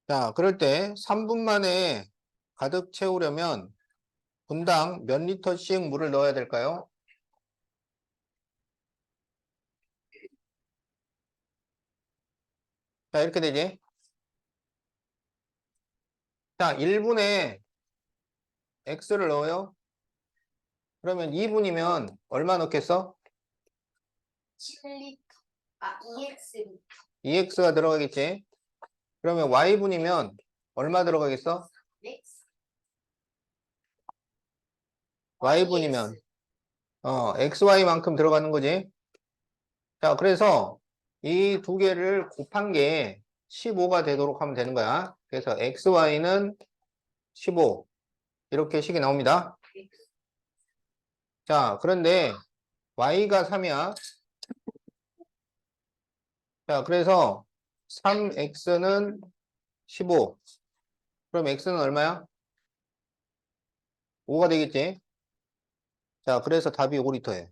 자, 그럴 때 3분 만에 가득 채우려면 분당 몇 리터씩 물을 넣어야 될까요? 자, 이렇게 되지. 자, 1분에 X를 넣어요. 그러면 2분이면 얼마 넣겠어? 7리터. 아, EX. 2X가 들어가겠지. 그러면 Y분이면 얼마 들어가겠어? X. Y분이면 XY만큼 들어가는 거지. 자, 그래서 이 두 개를 곱한 게 15가 되도록 하면 되는 거야. 그래서 XY는 15 이렇게 식이 나옵니다. 자, 그런데 Y가 3이야. 자, 그래서 3X는 15. 그럼 X는 얼마야? 5가 되겠지? 자, 그래서 답이 5리터예요.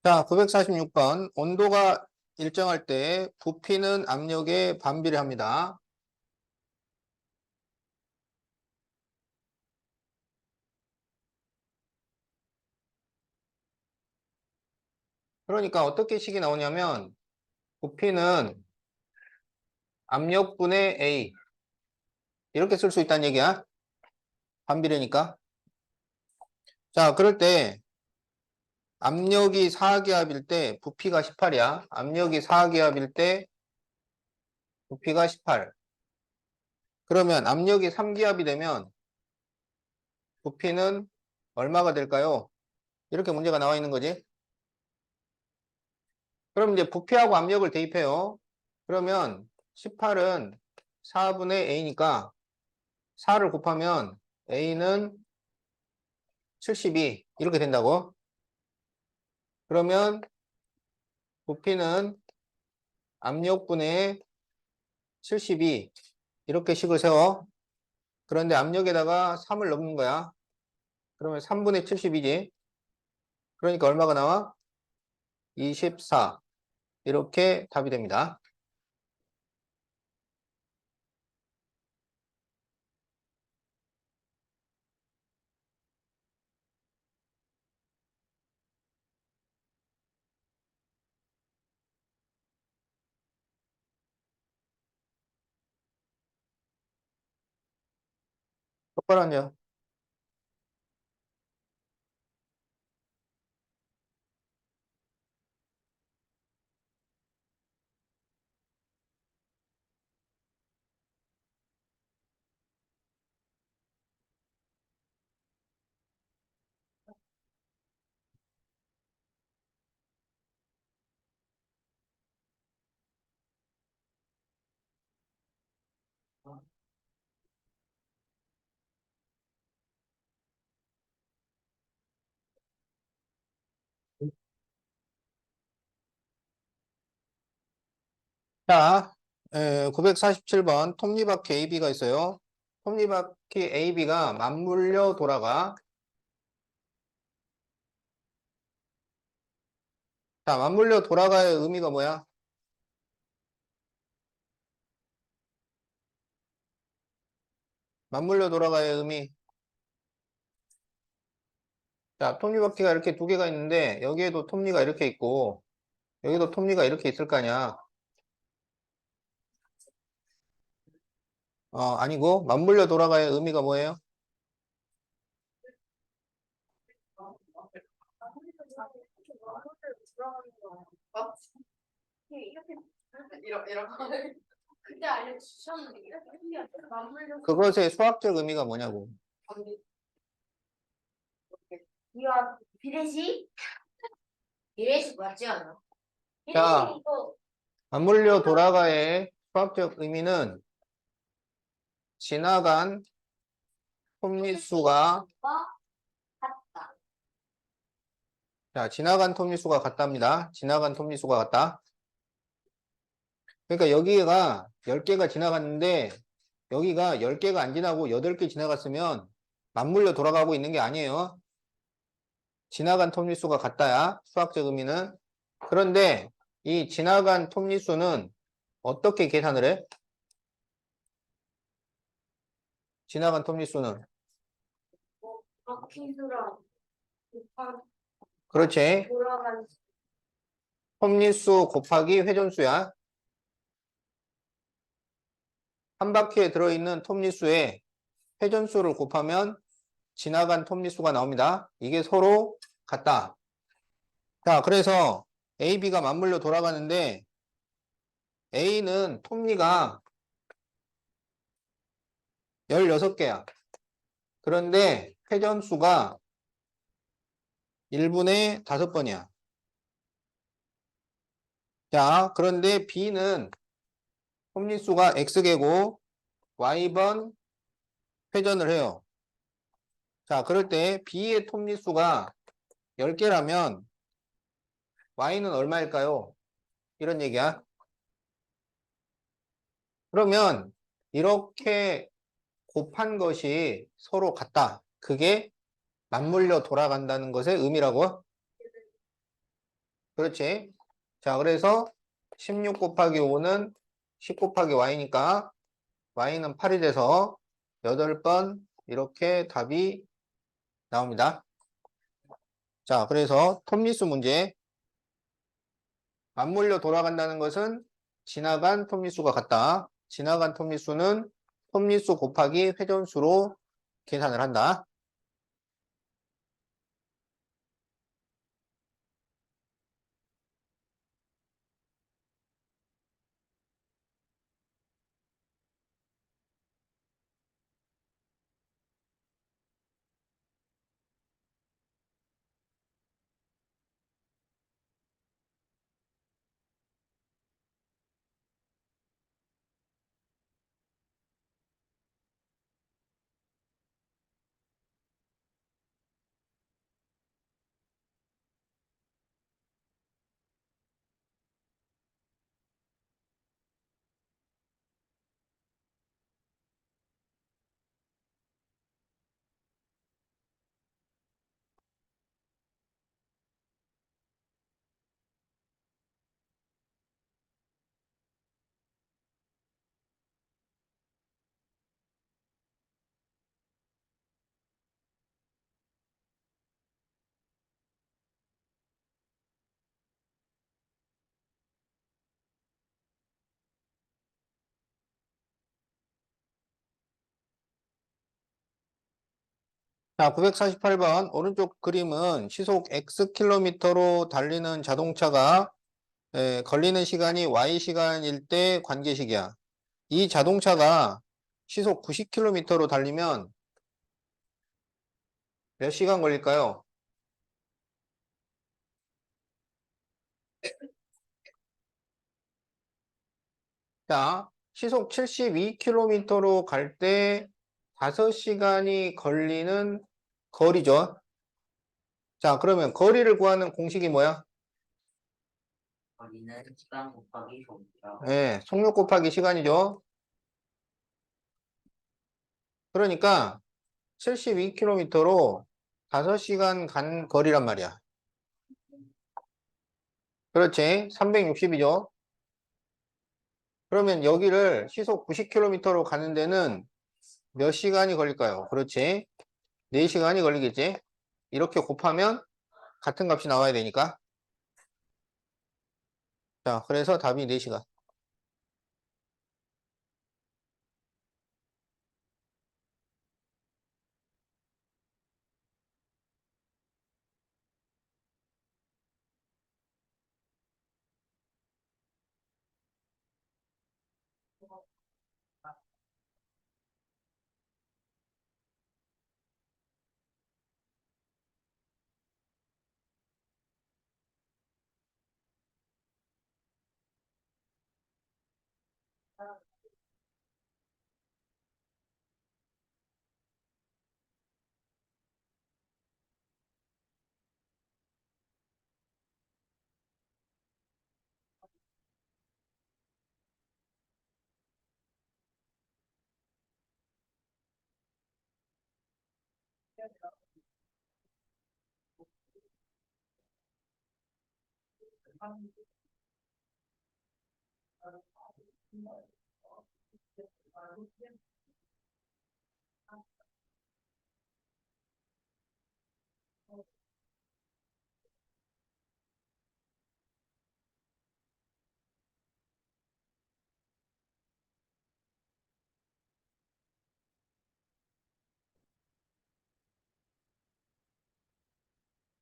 자, 946번. 온도가 일정할 때 부피는 압력에 반비례합니다. 그러니까 어떻게 식이 나오냐면 부피는 압력분의 A 이렇게 쓸 수 있다는 얘기야. 반비례니까. 자, 그럴 때 압력이 4기압일 때 부피가 18이야. 압력이 4기압일 때 부피가 18. 그러면 압력이 3기압이 되면 부피는 얼마가 될까요? 이렇게 문제가 나와 있는 거지. 그럼 이제 부피하고 압력을 대입해요. 그러면 18은 4분의 A니까 4를 곱하면 A는 72 이렇게 된다고. 그러면 부피는 압력분의 72 이렇게 식을 세워. 그런데 압력에다가 3을 넣는 거야. 그러면 3분의 72지. 그러니까 얼마가 나와? 24 이렇게 답이 됩니다. 똑바로 앉아. 자, 947번 톱니바퀴 AB가 있어요. 톱니바퀴 AB가 맞물려 돌아가. 자, 맞물려 돌아가의 의미가 뭐야? 맞물려 돌아가의 의미. 자, 톱니바퀴가 이렇게 두 개가 있는데 여기에도 톱니가 이렇게 있고 여기도 톱니가 이렇게 있을 거 아니야. 아니고 맞물려 돌아가의 의미가 뭐예요? 이렇게. 그때 알려주셨는데 이렇게 맞물려. 그것의 수학적 의미가 뭐냐고. 이거 비례식? 비례식 맞지 않아? 자. 비례식 이거 맞물려 돌아가의 수학적 의미는 지나간 톱니수가 같다. 자, 지나간 톱니수가 같답니다. 지나간 톱니수가 같다. 그러니까 여기가 10개가 지나갔는데 여기가 10개가 안 지나고 8개 지나갔으면 맞물려 돌아가고 있는 게 아니에요. 지나간 톱니수가 같다야. 수학적 의미는. 그런데 이 지나간 톱니수는 어떻게 계산을 해? 지나간 톱니수는 바퀴수랑 그렇지. 돌아가는 톱니수 곱하기 회전수야. 한 바퀴에 들어있는 톱니수에 회전수를 곱하면 지나간 톱니수가 나옵니다. 이게 서로 같다. 자, 그래서 A, B가 맞물려 돌아가는데 A는 톱니가 16개야. 그런데 회전수가 1분의 5번이야. 자, 그런데 B는 톱니수가 X개고 Y번 회전을 해요. 자, 그럴 때 B의 톱니수가 10개라면 Y는 얼마일까요? 이런 얘기야. 그러면 이렇게 곱한 것이 서로 같다. 그게 맞물려 돌아간다는 것의 의미라고. 그렇지. 자, 그래서 16 곱하기 5는 10 곱하기 y니까 y는 8이 돼서 8번 이렇게 답이 나옵니다. 자, 그래서 톱니수 문제. 맞물려 돌아간다는 것은 지나간 톱니수가 같다. 지나간 톱니수는 톱니수 곱하기 회전수로 계산을 한다. 자, 948번 오른쪽 그림은 시속 Xkm로 달리는 자동차가 걸리는 시간이 Y시간일 때 관계식이야. 이 자동차가 시속 90km로 달리면 몇 시간 걸릴까요? 자, 시속 72km로 갈 때 5시간이 걸리는 거리죠. 자, 그러면 거리를 구하는 공식이 뭐야? 거리는 시간 곱하기 속도요. 네, 속력 곱하기 시간이죠. 그러니까 72km로 5시간 간 거리란 말이야. 그렇지. 360이죠. 그러면 여기를 시속 90km로 가는 데는 몇 시간이 걸릴까요? 그렇지. 4시간이 걸리겠지. 이렇게 곱하면 같은 값이 나와야 되니까. 자, 그래서 답이 4시간.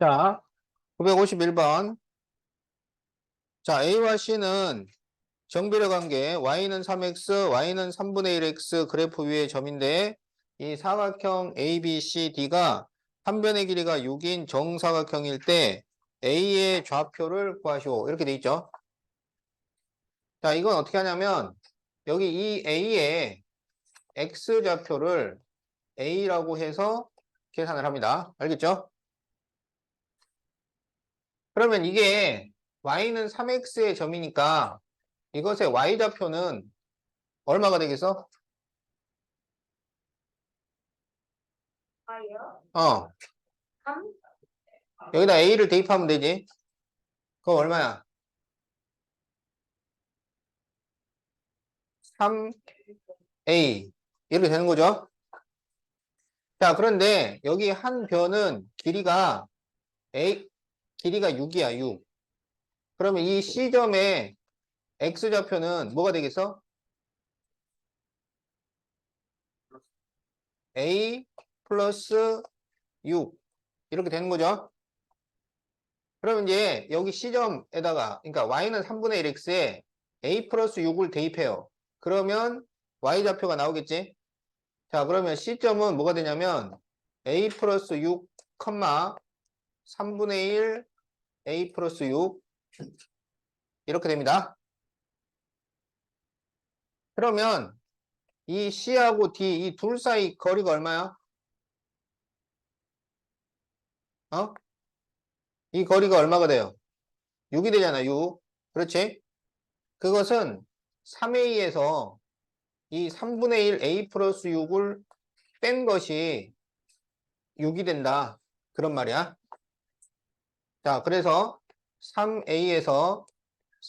자, 951번. 자, A와 C는 정비례 관계 y는 3x, y는 3분의 1x 그래프 위의 점인데 이 사각형 ABCD가 한 변의 길이가 6인 정사각형일 때 A의 좌표를 구하시오. 이렇게 돼 있죠. 자, 이건 어떻게 하냐면 여기 이 A의 X좌표를 A라고 해서 계산을 합니다. 알겠죠? 그러면 이게 y는 3x의 점이니까 이것의 y좌표는 얼마가 되겠어? 아요? 어, 3? 여기다 a를 대입하면 되지. 그거 얼마야? 3a 이렇게 되는 거죠. 자, 그런데 여기 한 변은 길이가 6이야, 6. 그러면 이 C점의 X좌표는 뭐가 되겠어? A 플러스 6. 이렇게 되는 거죠. 그럼 이제 여기 C점에다가, 그러니까 Y는 3분의 1X에 A 플러스 6을 대입해요. 그러면 Y좌표가 나오겠지? 자, 그러면 C점은 뭐가 되냐면 A 플러스 6, 3분의 1 A 플러스 6 이렇게 됩니다. 그러면 이 C하고 D 이 둘 사이 거리가 얼마야? 어? 이 거리가 얼마가 돼요? 6이 되잖아, 6. 그렇지? 그것은 3A에서 이 3분의 1 A 플러스 6을 뺀 것이 6이 된다. 그런 말이야. 자, 그래서 3A에서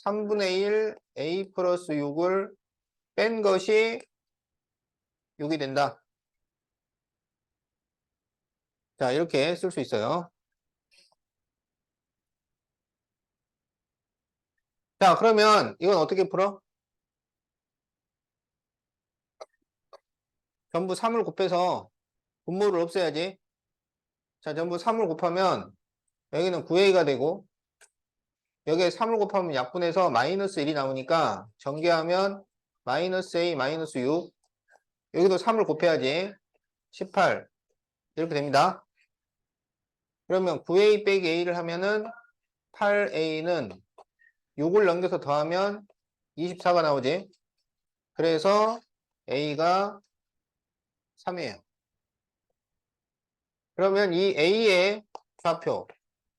3분의 1 A 플러스 6을 뺀 것이 6이 된다. 자, 이렇게 쓸 수 있어요. 자, 그러면 이건 어떻게 풀어? 전부 3을 곱해서 분모를 없애야지. 자, 전부 3을 곱하면 여기는 9A가 되고 여기에 3을 곱하면 약분해서 마이너스 1이 나오니까 전개하면 마이너스 A 마이너스 6 여기도 3을 곱해야지 18 이렇게 됩니다. 그러면 9A 빼기 A를 하면은 8A는 6을 넘겨서 더하면 24가 나오지. 그래서 A가 3이에요. 그러면 이 A의 좌표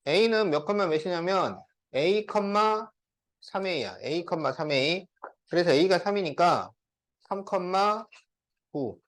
A는 몇 컴마 몇이냐면 A, 3A야. A, 3A. 그래서 A가 3이니까 3, 9.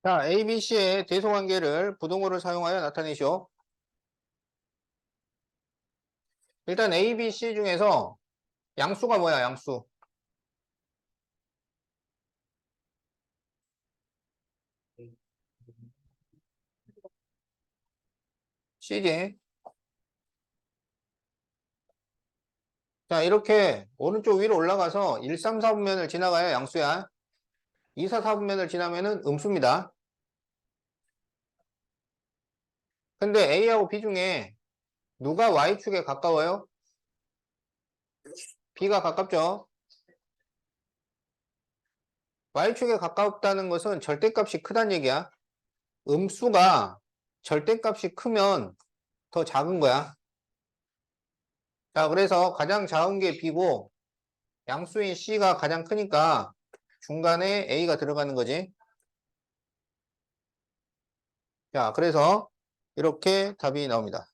자, A, B, C의 대소관계를 부등호를 사용하여 나타내시오. 일단 A, B, C 중에서 양수가 뭐야, 양수? C지. 자, 이렇게 오른쪽 위로 올라가서 1, 3, 4분면을 지나가야 양수야. 2, 4, 4분면을 지나면은 음수입니다. 근데 A하고 B 중에 누가 Y축에 가까워요? B가 가깝죠? Y축에 가깝다는 것은 절대값이 크다는 얘기야. 음수가 절대값이 크면 더 작은 거야. 자, 그래서 가장 작은 게 B고 양수인 C가 가장 크니까 중간에 A가 들어가는 거지. 자, 그래서 이렇게 답이 나옵니다.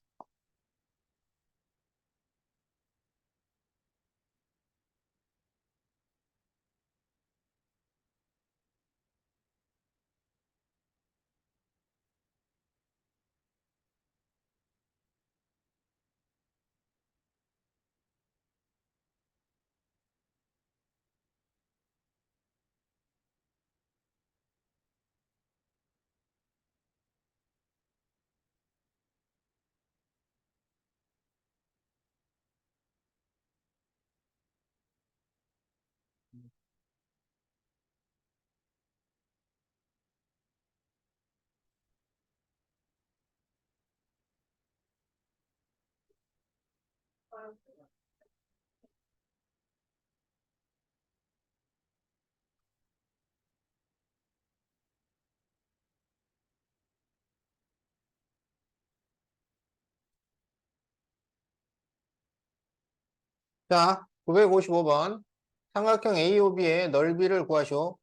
자, 955번. 삼각형 AOB의 넓이를 구하시오.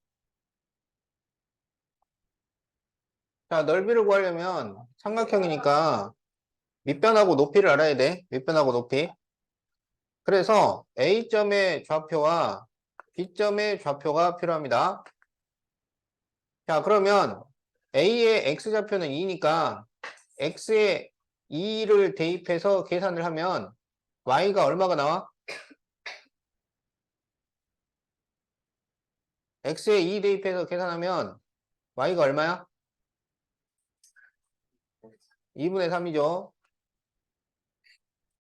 자, 넓이를 구하려면 삼각형이니까 밑변하고 높이를 알아야 돼. 밑변하고 높이. 그래서 A점의 좌표와 B점의 좌표가 필요합니다. 자, 그러면 A의 X좌표는 2니까 X에 2를 대입해서 계산을 하면 Y가 얼마가 나와? X에 2 대입해서 계산하면 Y가 얼마야? 2분의 3이죠.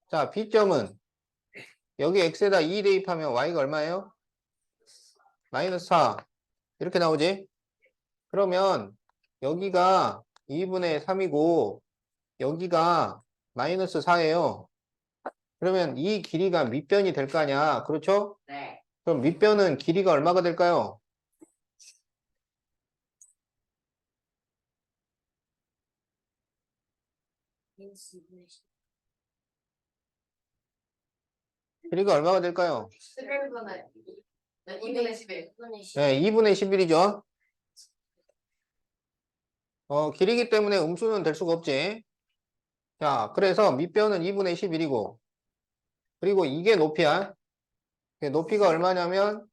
자, B점은 여기 X에다 2 대입하면 Y가 얼마예요? 마이너스 4. 이렇게 나오지? 그러면 여기가 2분의 3이고 여기가 마이너스 4예요. 그러면 이 길이가 밑변이 될 거 아니야. 그렇죠? 네. 그럼 밑변은 길이가 얼마가 될까요? 길이가 얼마가 될까요? 11분의 2분의 11. 네, 2분의 11이죠. 길이기 때문에 음수는 될 수가 없지. 자, 그래서 밑변은 2분의 11이고 그리고 이게 높이야. 높이가 얼마냐면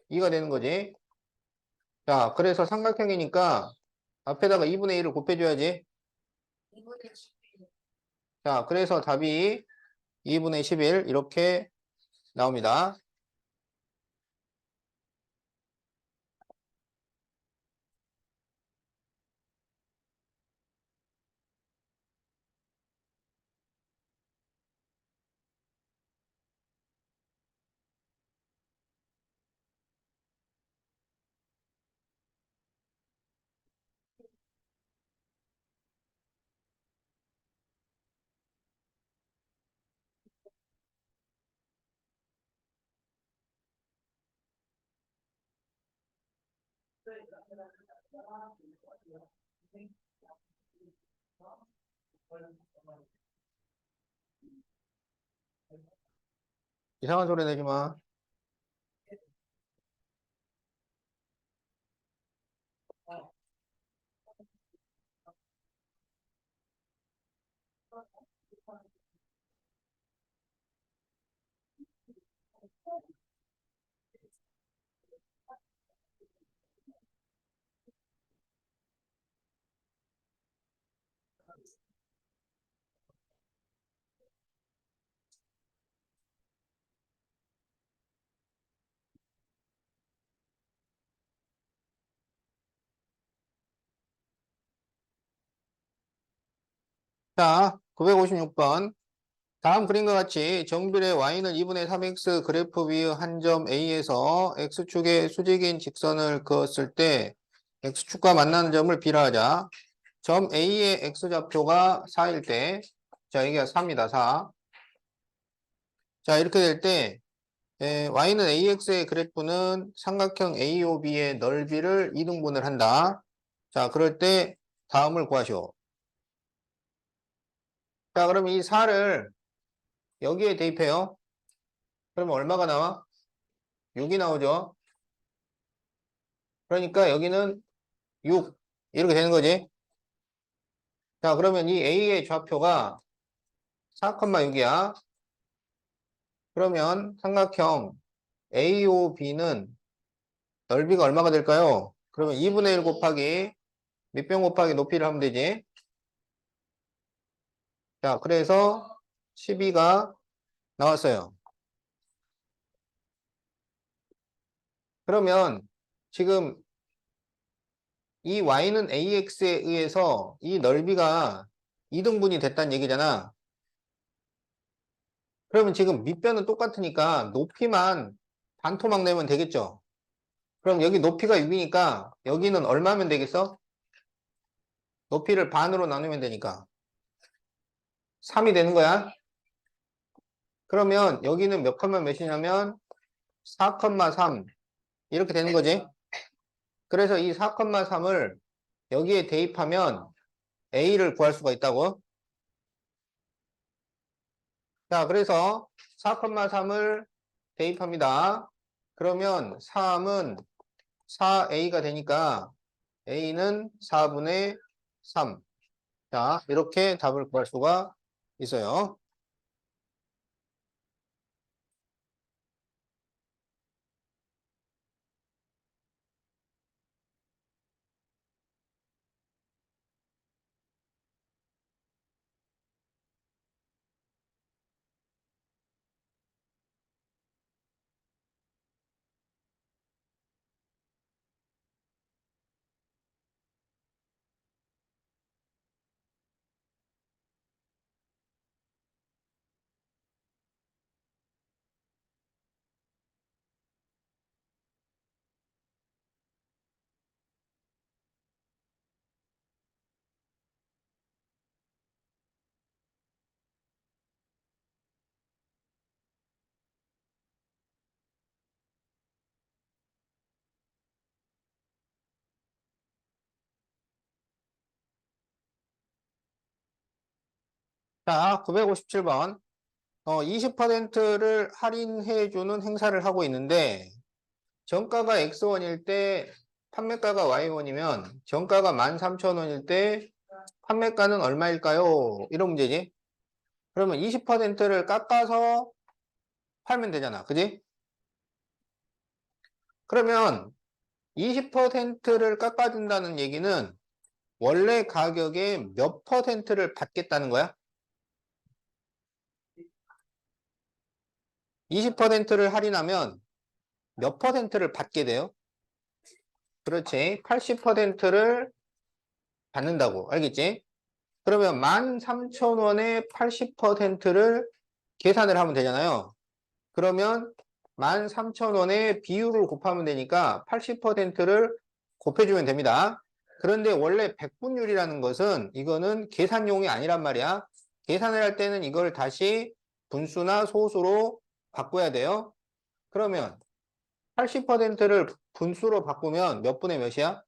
2가 되는 거지. 자, 그래서 삼각형이니까 앞에다가 2분의 1을 곱해줘야지. 자, 그래서 답이 2분의 11 이렇게 나옵니다. 이상한 소리 내지 마. 자, 956번. 다음 그림과 같이 정비례 y는 2분의 3x 그래프 위의 한 점 A에서 x축에 수직인 직선을 그었을 때 x축과 만나는 점을 B라 하자. 점 A의 x좌표가 4일 때, 자, 이게 4입니다. 4. 자, 이렇게 될 때, y는 ax의 그래프는 삼각형 AOB의 넓이를 이등분을 한다. 자, 그럴 때 다음을 구하시오. 자, 그럼 이 4를 여기에 대입해요. 그러면 얼마가 나와? 6이 나오죠. 그러니까 여기는 6 이렇게 되는 거지. 자, 그러면 이 A의 좌표가 4,6이야. 그러면 삼각형 AOB는 넓이가 얼마가 될까요? 그러면 2분의 1 곱하기 밑변 곱하기 높이를 하면 되지. 자, 그래서 12가 나왔어요. 그러면 지금 이 y는 ax에 의해서 이 넓이가 2등분이 됐다는 얘기잖아. 그러면 지금 밑변은 똑같으니까 높이만 반토막 내면 되겠죠. 그럼 여기 높이가 6이니까 여기는 얼마면 되겠어? 높이를 반으로 나누면 되니까 3이 되는 거야. 그러면 여기는 몇 컴마 몇이냐면 4,3 이렇게 되는 거지. 그래서 이 4,3을 여기에 대입하면 A를 구할 수가 있다고. 자, 그래서 4,3을 대입합니다. 그러면 3은 4A가 되니까 A는 4분의 3. 자, 이렇게 답을 구할 수가 있어요. 자, 957번. 20%를 할인해주는 행사를 하고 있는데, 정가가 X1일 때 판매가가 Y1이면, 정가가 13,000원일 때 판매가는 얼마일까요? 이런 문제지. 그러면 20%를 깎아서 팔면 되잖아. 그지? 그러면 20%를 깎아준다는 얘기는 원래 가격의 몇 퍼센트를 받겠다는 거야? 20%를 할인하면 몇 퍼센트를 받게 돼요? 그렇지. 80%를 받는다고. 알겠지? 그러면 13,000원에 80%를 계산을 하면 되잖아요. 그러면 13,000원에 비율을 곱하면 되니까 80%를 곱해주면 됩니다. 그런데 원래 백분율이라는 것은 이거는 계산용이 아니란 말이야. 계산을 할 때는 이걸 다시 분수나 소수로 바꿔야 돼요. 그러면 80%를 분수로 바꾸면 몇 분의 몇이야?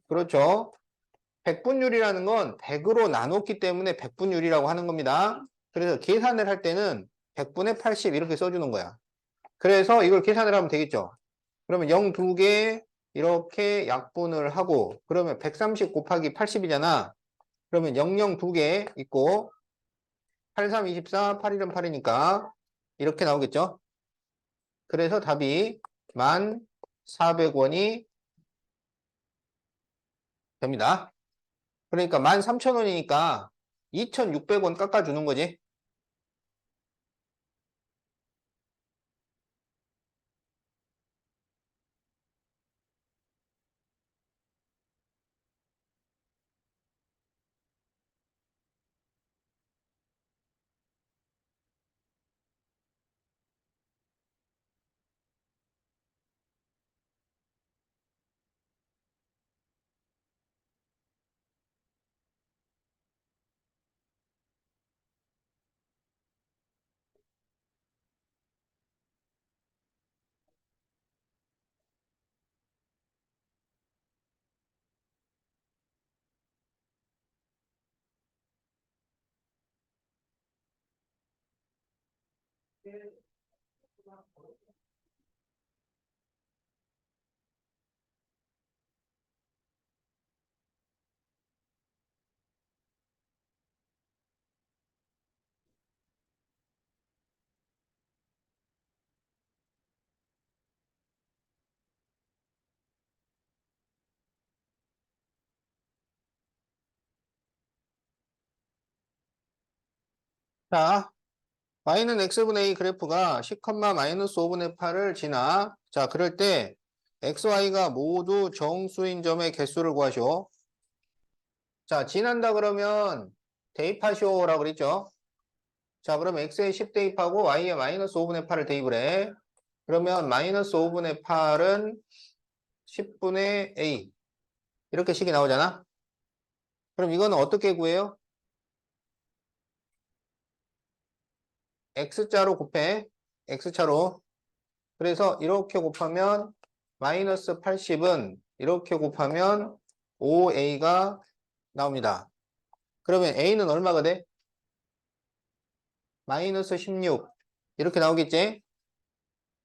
그렇죠. 백분율이라는 건 100으로 나눴기 때문에 백분율이라고 하는 겁니다. 그래서 계산을 할 때는 100분의 80 이렇게 써주는 거야. 그래서 이걸 계산을 하면 되겠죠. 그러면 0 2개 이렇게 약분을 하고 그러면 130 곱하기 80이잖아. 그러면 00 2개 있고 83 24 8일은 8이니까 이렇게 나오겠죠. 그래서 답이 1,400원이 됩니다. 그러니까 13,000원이니까 2,600원 깎아주는 거지. 자, y는 x분의 a 그래프가 10, 마이너스 5분의 8을 지나. 자, 그럴 때 xy가 모두 정수인 점의 개수를 구하시오. 자, 지난다 그러면 대입하시오라고 그랬죠. 자, 그러면 x에 10 대입하고 y에 마이너스 5분의 8을 대입을 해. 그러면 마이너스 5분의 8은 10분의 a 이렇게 식이 나오잖아. 그럼 이거는 어떻게 구해요? x자로 곱해. x자로. 그래서 이렇게 곱하면 마이너스 80은 이렇게 곱하면 5a가 나옵니다. 그러면 a는 얼마가 돼? 마이너스 16 이렇게 나오겠지?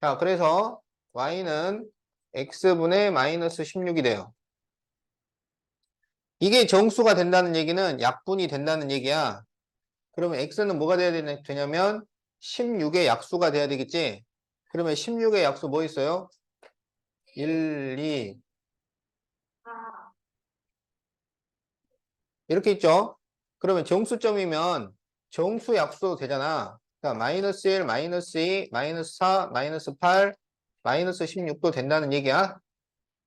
자, 그래서 y는 x분의 마이너스 16이 돼요. 이게 정수가 된다는 얘기는 약분이 된다는 얘기야. 그러면 x는 뭐가 돼야 되냐면 16의 약수가 돼야 되겠지? 그러면 16의 약수 뭐 있어요? 1, 2 이렇게 있죠? 그러면 정수점이면 정수 약수 되잖아. 그러니까 마이너스 1, 마이너스 2, 마이너스 4, 마이너스 8, 마이너스 16도 된다는 얘기야.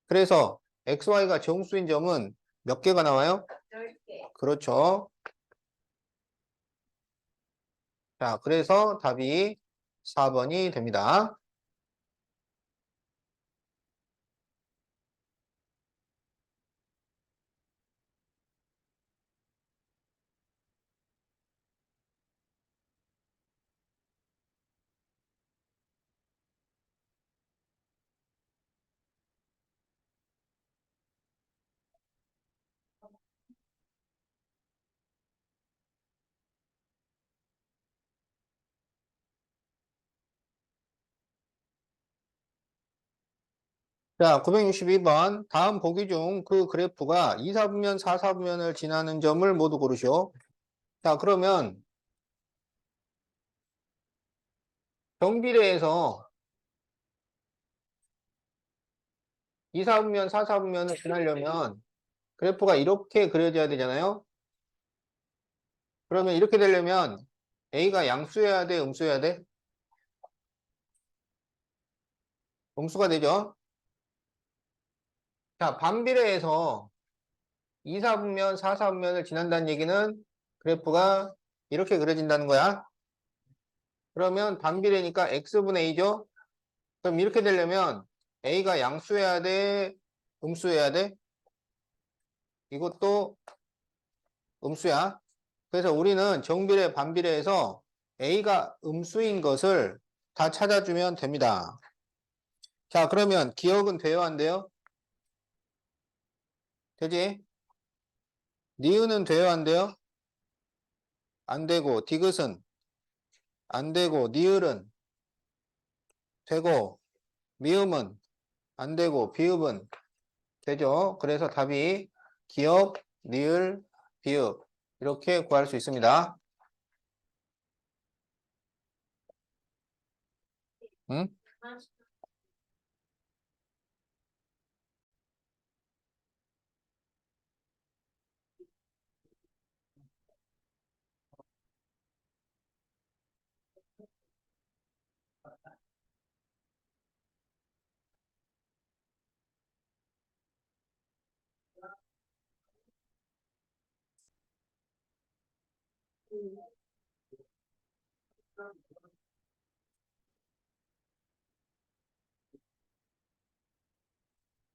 그래서 xy가 정수인 점은 몇 개가 나와요? 10개. 그렇죠. 자, 그래서 답이 4번이 됩니다. 자, 962번. 다음 보기 중 그 그래프가 2, 4분면, 4, 4분면을 지나는 점을 모두 고르시오. 자, 그러면 정비례에서 2, 4분면, 4, 4분면을 지나려면 그래프가 이렇게 그려져야 되잖아요. 그러면 이렇게 되려면 A가 양수여야 돼, 음수여야 돼? 음수가 되죠. 자, 반비례에서 2, 4분면, 4, 4분면을 지난다는 얘기는 그래프가 이렇게 그려진다는 거야. 그러면 반비례니까 X분의 A죠. 그럼 이렇게 되려면 A가 양수여야 돼, 음수여야 돼? 이것도 음수야. 그래서 우리는 정비례, 반비례에서 A가 음수인 것을 다 찾아주면 됩니다. 자, 그러면 기억은 돼요, 안 돼요? 되지? 니은은 돼요, 안 돼요? 안 되고, 디귿은 안 되고, 니을은 되고, 미음은 안 되고, 비읍은 되죠? 그래서 답이 기억, 니을, 비읍 이렇게 구할 수 있습니다. 응?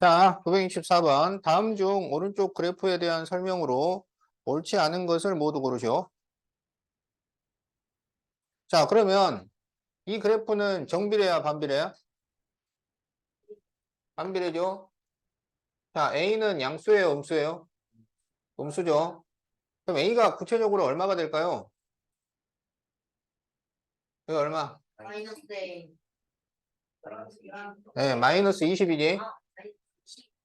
자, 924번. 다음 중 오른쪽 그래프에 대한 설명으로 옳지 않은 것을 모두 고르시오. 자, 그러면 이 그래프는 정비례야, 반비례야? 반비례죠? 자, A는 양수예요, 음수예요? 음수죠? 그럼 A가 구체적으로 얼마가 될까요? 이거 얼마? 마이너스 네. 네, 마이너스 20이지.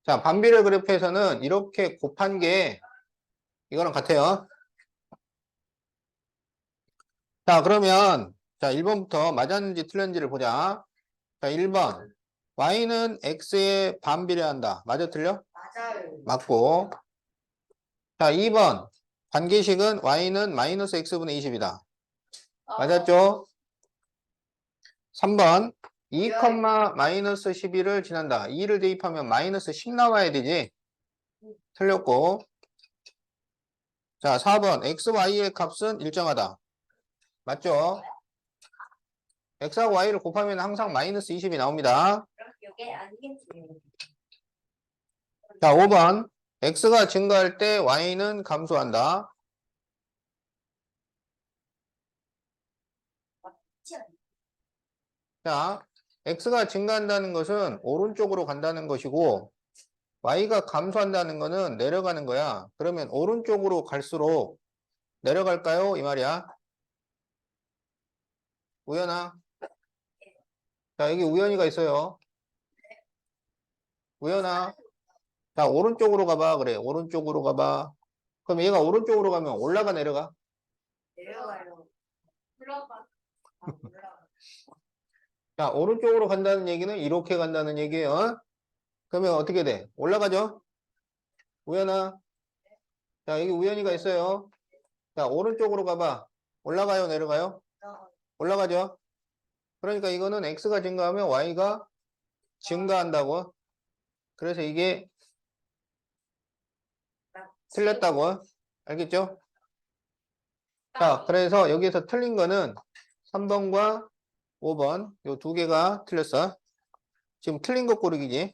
자, 반비례 그래프에서는 이렇게 곱한 게 이거랑 같아요. 자, 그러면 자, 1번부터 맞았는지 틀렸는지를 보자. 자, 1번. y는 x에 반비례한다. 맞아, 틀려? 맞아요. 맞고. 자, 2번. 관계식은 y는 마이너스 x분의 20이다. 맞았죠? 3번. 2, 마이너스 12를 지난다. 2를 대입하면 마이너스 10 나와야 되지. 틀렸고. 자, 4번. x, y의 값은 일정하다. 맞죠? x하고 y를 곱하면 항상 마이너스 20이 나옵니다. 그럼 이게 아니겠지. 자, 5번. x가 증가할 때 y는 감소한다. 자, x가 증가한다는 것은 오른쪽으로 간다는 것이고, y가 감소한다는 것은 내려가는 거야. 그러면 오른쪽으로 갈수록 내려갈까요? 이 말이야. 우연아. 자, 여기 우연이가 있어요. 우연아. 자, 오른쪽으로 가봐. 그래. 오른쪽으로 가봐. 그럼 얘가 오른쪽으로 가면 올라가 내려가? 내려가요. 올라가. 올라가. 자, 오른쪽으로 간다는 얘기는 이렇게 간다는 얘기예요. 어? 그러면 어떻게 돼? 올라가죠? 우연아. 자, 여기 우연이가 있어요. 자, 오른쪽으로 가봐. 올라가요? 내려가요? 올라가죠? 그러니까 이거는 x가 증가하면 y가 증가한다고. 그래서 이게 틀렸다고. 알겠죠? 자, 그래서 여기서 틀린 거는 3번과 5번. 요 두 개가 틀렸어. 지금 틀린 거 고르기지.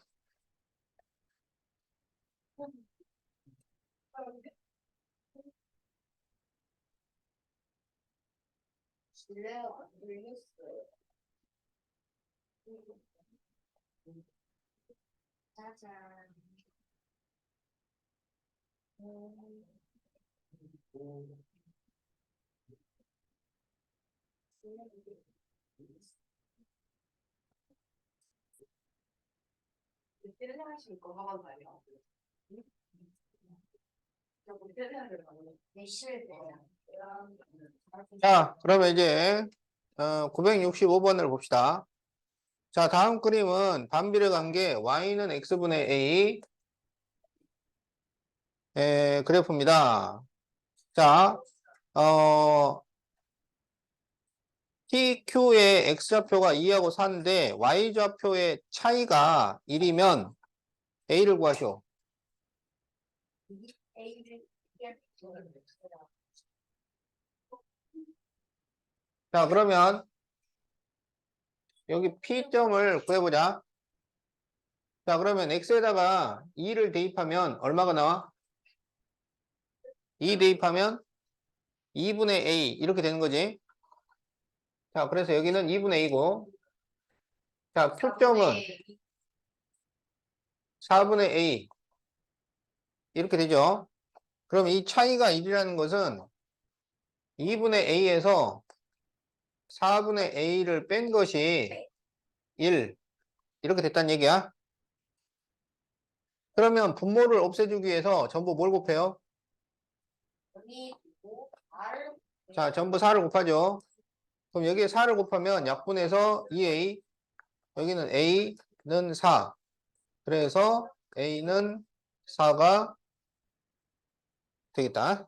실내가 안 들렸어요. 짜잔. 그때는 하실 거 하고 다녀. 저 그때는 하실 거. 열심히 배워. 자, 그러면 이제 965번을 봅시다. 자, 다음 그림은 반비례 관계 y는 x분의 a 그래프입니다. 자, TQ의 X좌표가 2하고 4인데 Y좌표의 차이가 1이면 A를 구하시오. A를 자, 그러면 여기 P점을 구해보자. 자, 그러면 X에다가 2를 대입하면 얼마가 나와? 2 대입하면 2분의 A 이렇게 되는 거지. 자, 그래서 여기는 2분의 A고 자, Q점은 4분의 A 이렇게 되죠. 그럼 이 차이가 1이라는 것은 2분의 A에서 4분의 A를 뺀 것이 1 이렇게 됐다는 얘기야. 그러면 분모를 없애주기 위해서 전부 뭘 곱해요? 여기 두고 R을 자, 전부 4를 곱하죠. 그럼 여기에 4를 곱하면 약분해서 2A 여기는 A는 4 그래서 A는 4가 되겠다.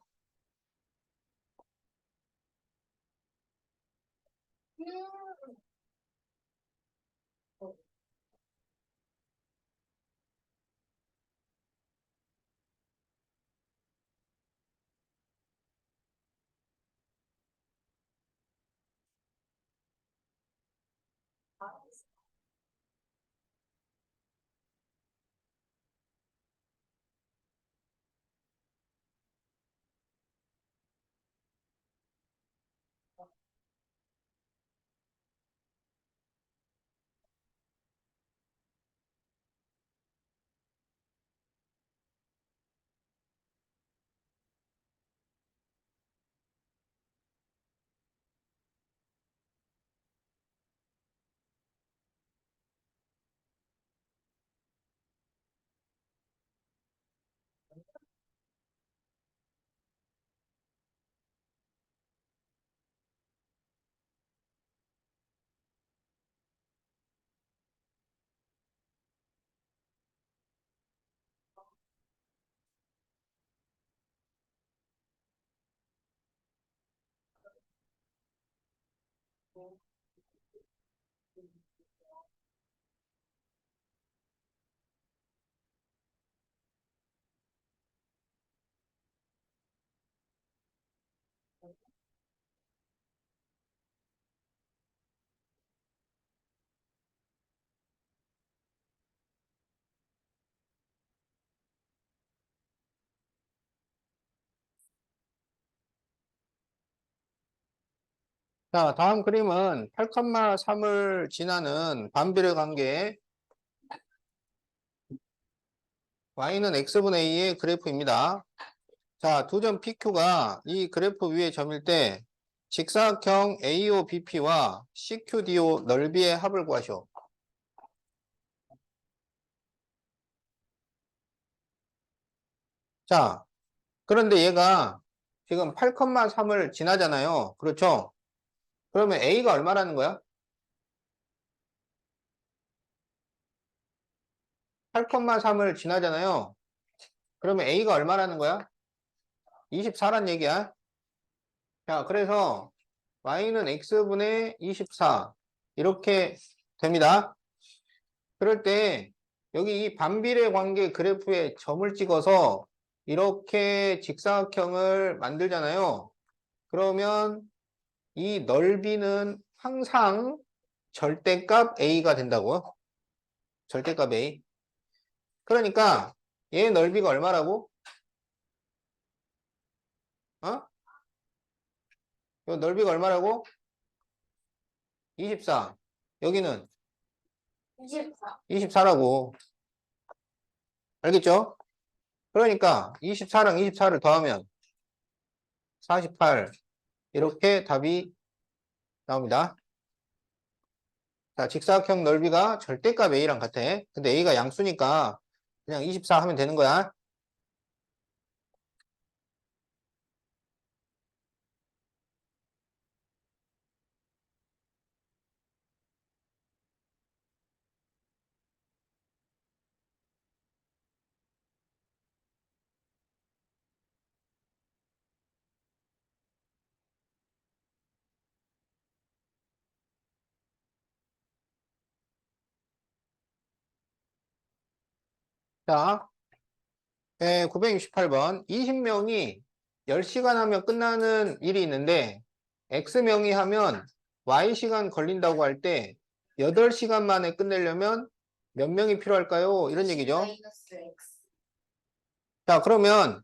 자, 다음 그림은 8,3을 지나는 반비례 관계 y는 x분의 a의 그래프입니다. 자, 두 점 PQ가 이 그래프 위에 점일 때 직사각형 AOBP와 CQDO 넓이의 합을 구하시오. 자, 그런데 얘가 지금 8,3을 지나잖아요. 그렇죠? 그러면 A가 얼마라는 거야? 8,3을 지나잖아요. 그러면 A가 얼마라는 거야? 24란 얘기야. 자, 그래서 Y는 X분의 24. 이렇게 됩니다. 그럴 때 여기 이 반비례 관계 그래프에 점을 찍어서 이렇게 직사각형을 만들잖아요. 그러면 이 넓이는 항상 절대값 A가 된다고요. 절대값 A. 그러니까 얘 넓이가 얼마라고? 어? 이 넓이가 얼마라고? 24. 여기는 24. 24라고. 알겠죠? 그러니까 24랑 24를 더하면 48. 이렇게 답이 나옵니다. 자, 직사각형 넓이가 절대값 A랑 같아. 근데 A가 양수니까 그냥 24 하면 되는 거야. 자, 968번. 20명이 10시간 하면 끝나는 일이 있는데 X명이 하면 Y시간 걸린다고 할 때 8시간 만에 끝내려면 몇 명이 필요할까요? 이런 얘기죠. 마이너스 X. 자, 그러면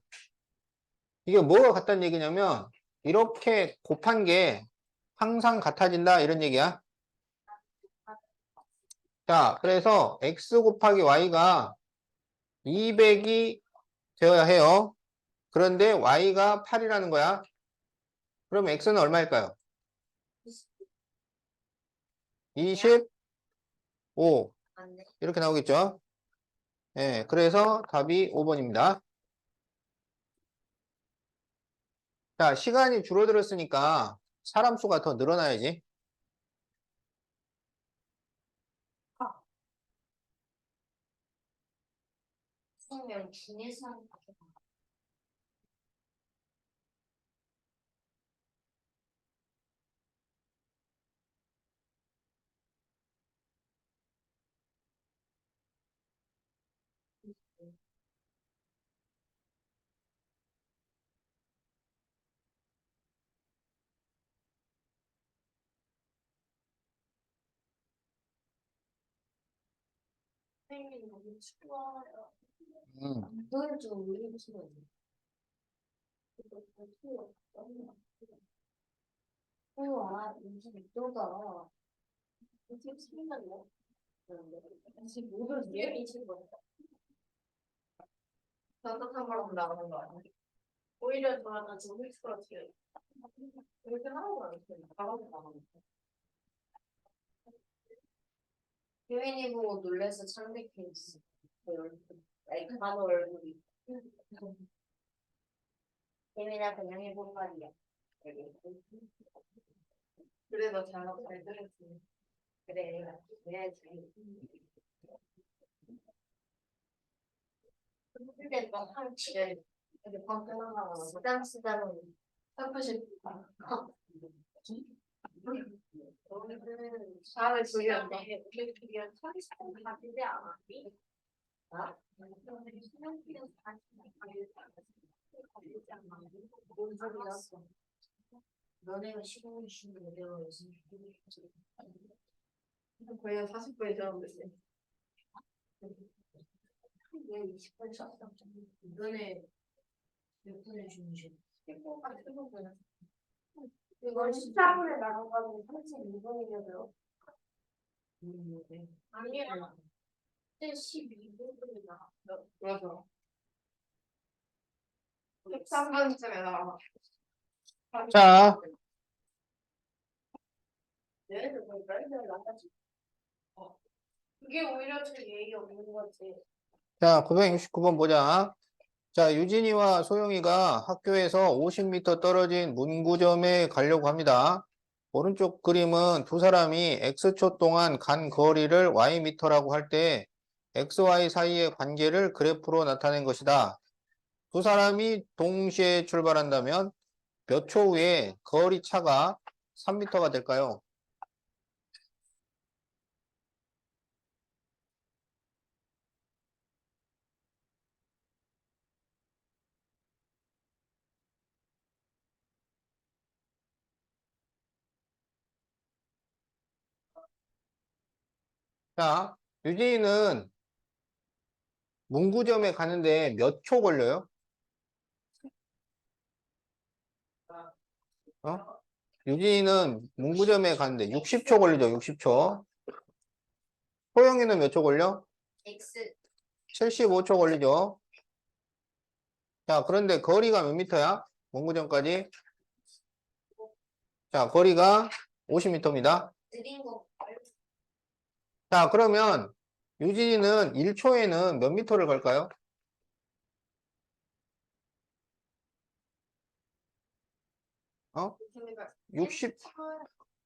이게 뭐가 같다는 얘기냐면 이렇게 곱한 게 항상 같아진다 이런 얘기야. 자, 그래서 X 곱하기 Y가 200이 되어야 해요. 그런데 Y가 8이라는 거야. 그럼 X는 얼마일까요? 25 맞네. 이렇게 나오겠죠? 예, 그래서 답이 5번입니다. 자, 시간이 줄어들었으니까 사람 수가 더 늘어나야지. 생명 중에서 생명이 너무 추워요. 그걸 좀 올려주시면 안 돼요? 우와, 26도다. 지금 생각나? 지금 모든 게 미친 거야. 따뜻한 바람 나가는 거 아니야? 오히려 저는 지금 휘스러지게 이렇게 하는 거 아니야? 바람이 나가는 거. 유인이 보고 놀래서 창백해졌어. 아니, 간호 얼굴이. 예민아 그냥 해본 말이야. 그래 너 잘 들었지. 그래, 그래야지. 근데 너한 치를 이렇게 방금 나가고 쓰담쓰담은 살포시 다음에 주의한데 우리 주의한 천시간 가지지 않았니? 아? 뭔 소리야? 너네가 시간을 주는 내가 무슨 거의 한 40분이 지났는데. 왜 20분 썼어? 너네 몇 분에 주무셔? 10분까지 끝났어요. 이걸 14분에 나눠가지고 32분이면 아니야. 12분이다. 그래서 13분쯤에 나와. 자, 얘네들 뭐 빨리 나가지. 그게 오히려 더 예의 없는 거지. 자, 969번 보자. 자, 유진이와 소영이가 학교에서 50m 떨어진 문구점에 가려고 합니다. 오른쪽 그림은 두 사람이 X초 동안 간 거리를 Y미터라고 할 때 XY 사이의 관계를 그래프로 나타낸 것이다. 두 사람이 동시에 출발한다면 몇 초 후에 거리 차가 3m가 될까요? 자, 유진이는 문구점에 가는데 몇 초 걸려요? 유진이는 문구점에 가는데 60초 걸리죠, 60초. 소영이는 몇 초 걸려? X 75초 걸리죠. 자, 그런데 거리가 몇 미터야? 문구점까지. 자, 거리가 50m입니다. 느린 거. 자, 그러면 유진이는 1초에는 몇 미터를 갈까요?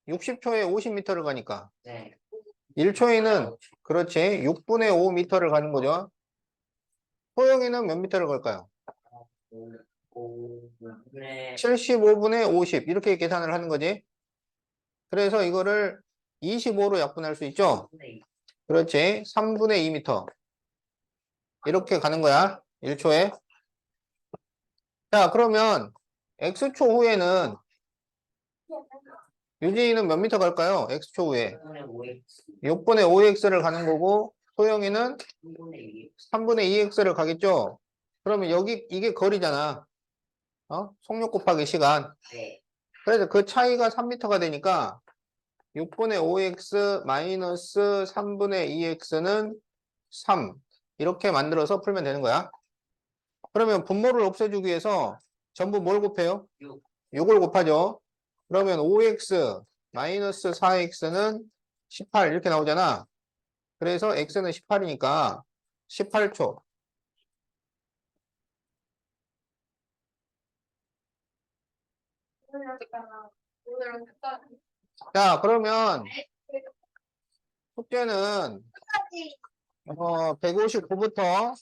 60초에 50m를 가니까. 네. 1초에는, 그렇지, 6분의 5m를 가는 거죠. 소영이는 몇 미터를 갈까요? 5분의 75분의 50. 이렇게 계산을 하는 거지. 그래서 이거를 25로 약분할 수 있죠. 그렇지. 3분의 2m. 이렇게 가는 거야. 1초에. 자, 그러면 X초 후에는 유진이는 몇 미터 갈까요? X초 후에. 6분의 5x를 가는 거고 소영이는 3분의 2x를 가겠죠. 그러면 여기 이게 거리잖아. 속력 곱하기 시간. 네. 그래서 그 차이가 3m가 되니까 6분의 5x 마이너스 3분의 2x는 3. 이렇게 만들어서 풀면 되는 거야. 그러면 분모를 없애주기 위해서 전부 뭘 곱해요? 6. 6을 곱하죠. 그러면 5x 마이너스 4x는 18 이렇게 나오잖아. 그래서 x는 18이니까 18초. 자, 그러면 숙제는 159부터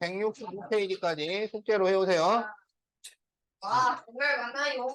169페이지까지 숙제로 해오세요. 와, 정말 많아요.